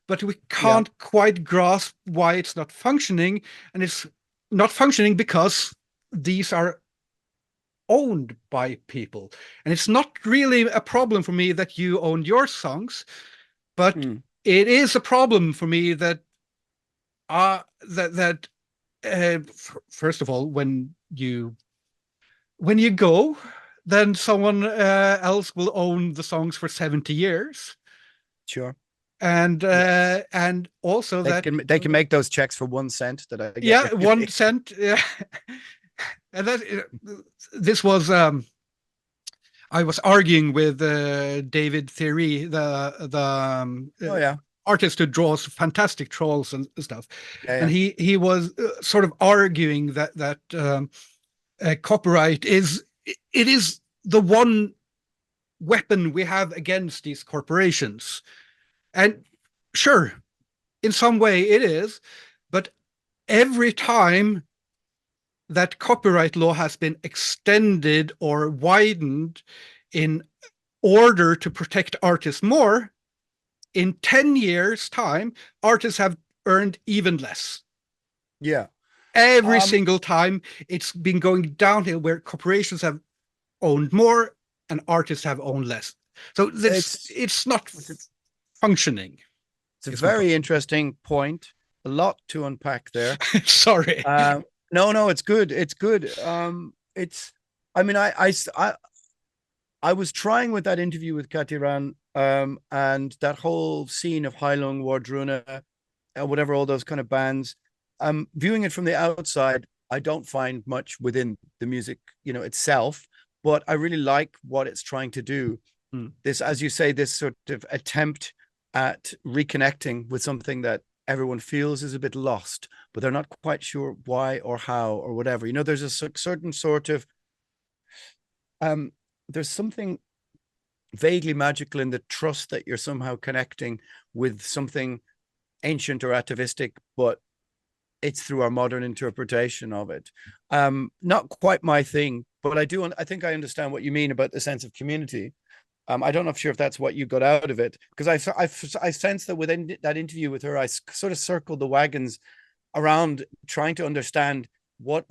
but we can't quite grasp why it's not functioning. And it's not functioning because these are owned by people. And it's not really a problem for me that you own your songs, but it is a problem for me that first of all, when you go, then someone else will own the songs for 70 years. Sure. And and also they can make those checks for 1 cent that I get. Yeah, 1 cent. Yeah. And this was I was arguing with David Theory, the artist who draws fantastic trolls and stuff. And he was sort of arguing that copyright is the one weapon we have against these corporations. And sure, in some way it is, but every time that copyright law has been extended or widened in order to protect artists more, in 10 years' time, artists have earned even less. Yeah. Every single time it's been going downhill, where corporations have owned more and artists have owned less. So it's not functioning. It's a very interesting point. A lot to unpack there. Sorry. No, it's good. It's good. I mean, I was trying with that interview with Katiran, and that whole scene of Heilung, Wardruna, whatever, all those kind of bands. Viewing it from the outside, I don't find much within the music, itself, but I really like what it's trying to do. This, as you say, this sort of attempt at reconnecting with something that everyone feels is a bit lost, but they're not quite sure why or how or whatever. There's a certain sort of there's something vaguely magical in the trust that you're somehow connecting with something ancient or atavistic, but it's through our modern interpretation of it. Not quite my thing, but I think I understand what you mean about the sense of community. I don't know sure if that's what you got out of it, because I sense that within that interview with her, I sort of circled the wagons around trying to understand what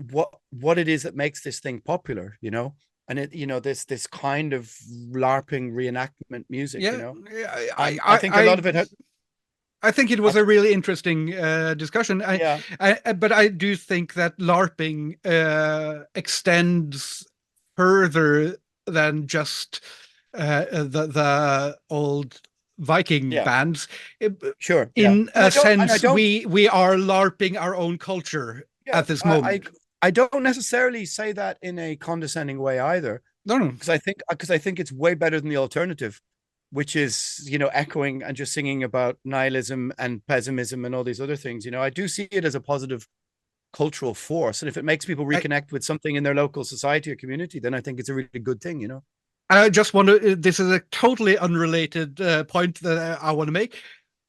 it is that makes this thing popular, you know, and it, you know, this kind of LARPing reenactment music, you know. I think a lot of it. I think it was a really interesting discussion. Yeah. But I do think that LARPing extends further than just the old Viking bands. Sure. In And a sense, we are LARPing our own culture at this moment. I don't necessarily say that in a condescending way either. No. Because I think it's way better than the alternative, which is, you know, echoing and just singing about nihilism and pessimism and all these other things. You know, I do see it as a positive cultural force. And if it makes people reconnect with something in their local society or community, then I think it's a really good thing, you know. I just want to, this is a totally unrelated point that I want to make.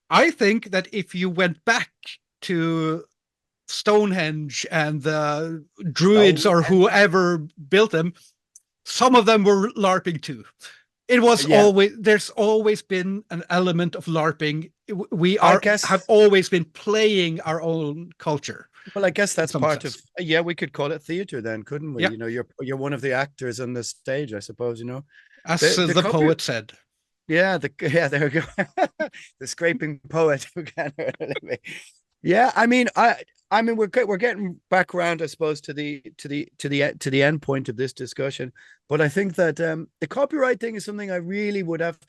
I think that if you went back to Stonehenge and the Druids or whoever built them, some of them were LARPing too. It was there's always been an element of LARPing. We have always been playing our own culture. Well, I guess that's part of, we could call it theater then, couldn't we? Yeah. You know, you're one of the actors on the stage, I suppose, you know. As the poet said. Yeah, there we go. The scraping poet. Yeah, I mean, we're getting back around, I suppose, to the end point of this discussion. But I think that the copyright thing is something I'd really have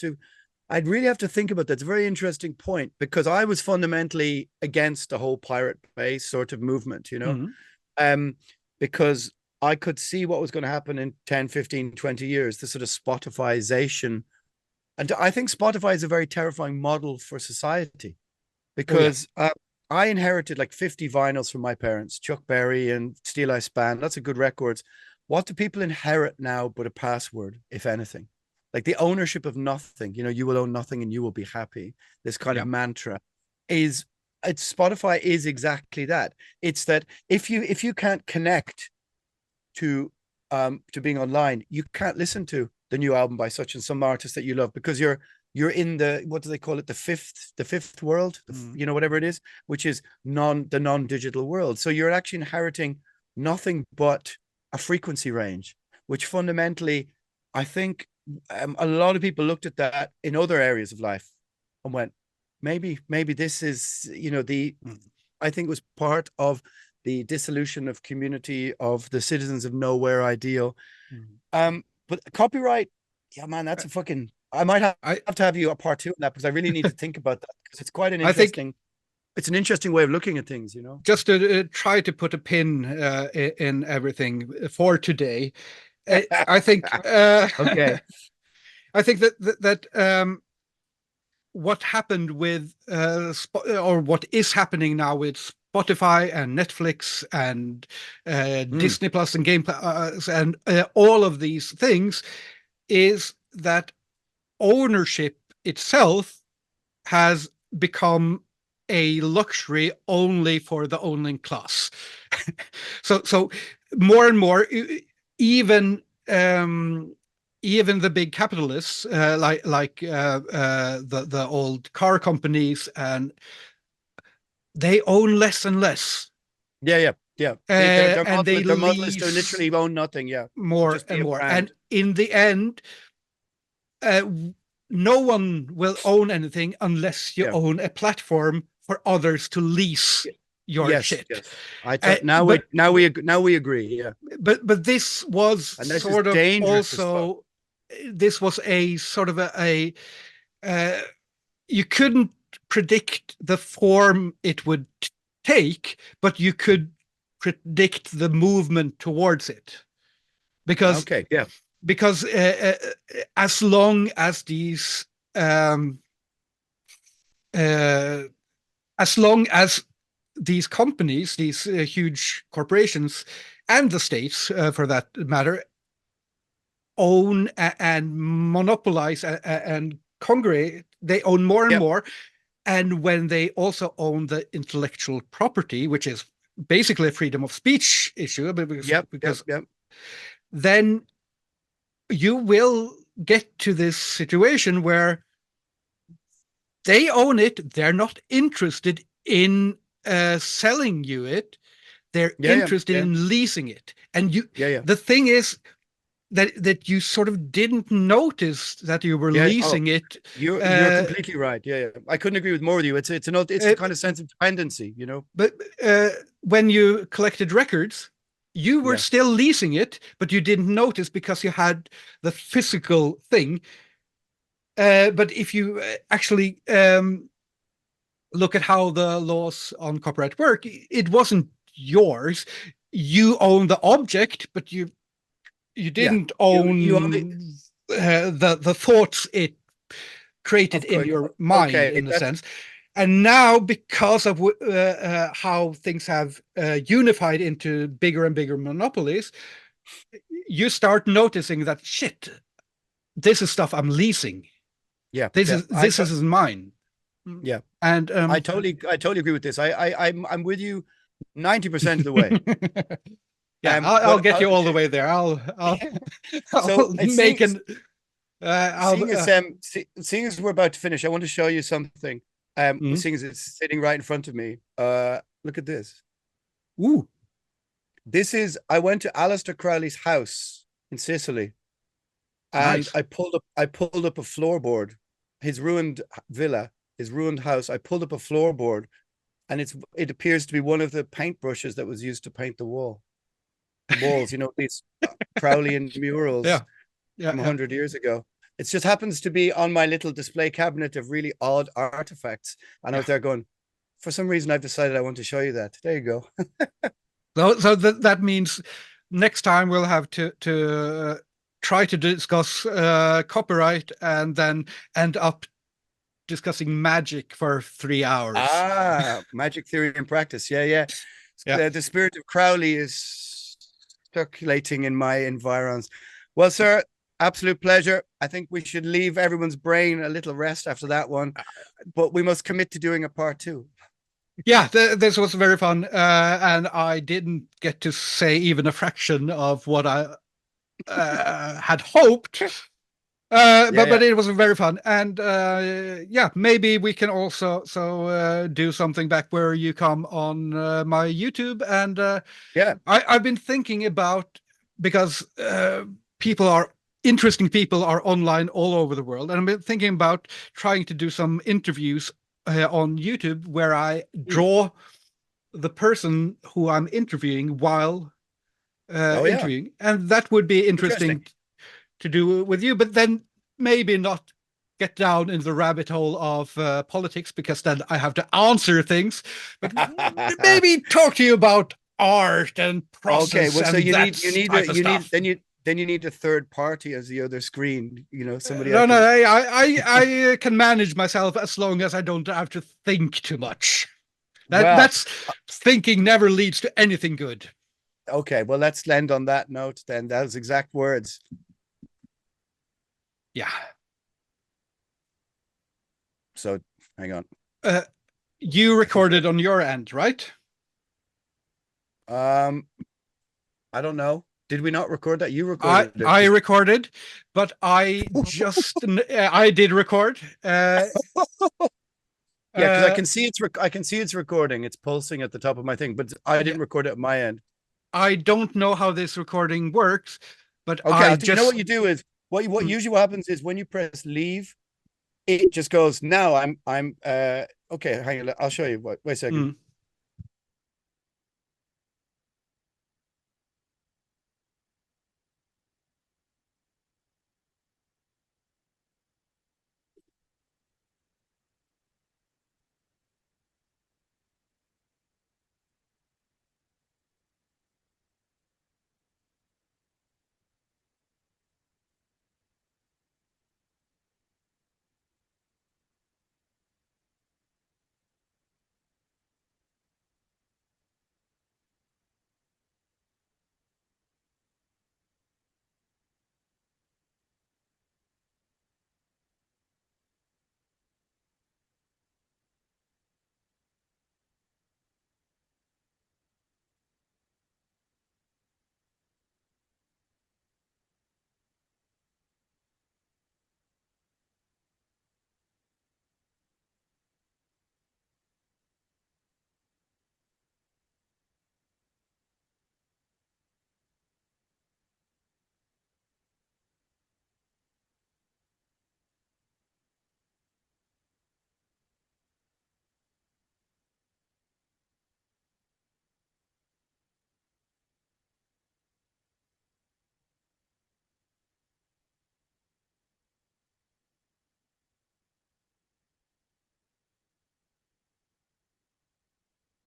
to think about. That's a very interesting point, because I was fundamentally against the whole Pirate Bay sort of movement, you know, because I could see what was going to happen in 10, 15, 20 years, the sort of Spotifyization. And I think Spotify is a very terrifying model for society, because I inherited like 50 vinyls from my parents, Chuck Berry and Steel Eye Span, lots of good records. What do people inherit now but a password, if anything? Like the ownership of nothing, you know, you will own nothing and you will be happy. This kind of mantra Spotify is exactly that. It's that if you can't connect to being online, you can't listen to the new album by such and some artist that you love, because you're in the, what do they call it, the fifth world, you know, whatever it is, which is the non-digital world. So you're actually inheriting nothing but a frequency range, which fundamentally, I think a lot of people looked at that in other areas of life and went, maybe this is, you know, I think it was part of the dissolution of community, of the citizens of nowhere ideal. But copyright, yeah, man, that's a fucking, I might have to have you a part two on that, because I really need to think about that, because it's quite an interesting, it's an interesting way of looking at things, you know. Just to try to put a pin in everything for today, I think okay. I think that what happened with or what is happening now with Spotify and Netflix and Disney Plus and Game Plus and all of these things is that ownership itself has become a luxury only for the owning class. so more and more, even the big capitalists, like the old car companies, and they own less and less. Yeah. And their model is to literally own nothing. Yeah, more and more. And in the end, no one will own anything unless you own a platform for others to lease your shit. Yes. I thought now we agree. Yeah, but this was sort of also. This was a sort of a you couldn't predict the form it would take, but you could predict the movement towards it, because because as long as these companies, these huge corporations, and the states for that matter, own and monopolize and congregate, they own more and more. And when they also own the intellectual property, which is basically a freedom of speech issue, because then you will get to this situation where they own it. They're not interested in selling you it. They're interested in leasing it. And the thing is that you sort of didn't notice that you were leasing it. You're completely right. I couldn't agree with more with you. It's the kind of sense of dependency, you know. But when you collected records, you were still leasing it, but you didn't notice because you had the physical thing. But if you actually look at how the laws on copyright work, it wasn't yours. You own the object, but you didn't own the thoughts it created in your mind, in a sense. And now, because of how things have unified into bigger and bigger monopolies, you start noticing that, shit, this is stuff I'm leasing. This is mine. Yeah, and I totally agree with this. I'm with you 90% of the way. I'll get you all the way there. I'll make an. Seeing as we're about to finish, I want to show you something. Seeing as it's sitting right in front of me. Look at this. Ooh. I went to Aleister Crowley's house in Sicily. And nice. I pulled up a floorboard, his ruined villa, his ruined house. I pulled up a floorboard, and it appears to be one of the paintbrushes that was used to paint the walls, you know, these Crowleyan murals from 100 years ago. It just happens to be on my little display cabinet of really odd artifacts. And I was there going, for some reason, I've decided I want to show you that. There you go. So that means next time we'll have to try to discuss copyright and then end up discussing magic for 3 hours. Magic theory and practice. Yeah. The spirit of Crowley is circulating in my environs. Well, sir, absolute pleasure. I think we should leave everyone's brain a little rest after that one, but we must commit to doing a part 2. Yeah, this was very fun, and I didn't get to say even a fraction of what I had hoped. But it was very fun, and maybe we can also do something back where you come on my YouTube, and I've been thinking about, because interesting people are online all over the world, and I've been thinking about trying to do some interviews on YouTube where I draw the person who I'm interviewing while interviewing, and that would be interesting to do with you, but then maybe not get down in the rabbit hole of politics, because then I have to answer things, but maybe talk to you about art and process. Okay, well, so you need a third party as the other screen, you know, somebody else. No, I can manage myself as long as I don't have to think too much. That's thinking never leads to anything good. Okay, well, let's end on that note then. Those exact words. Yeah. So, hang on. You recorded on your end, right? I don't know. Did we not record that? You recorded it. I recorded, but I did record. Yeah, because I can see it's recording. It's pulsing at the top of my thing, but I didn't record it at my end. I don't know how this recording works, but okay, you know what you do is what usually what happens is when you press leave, it just goes, now I'm okay, hang on, I'll show you. Wait a second.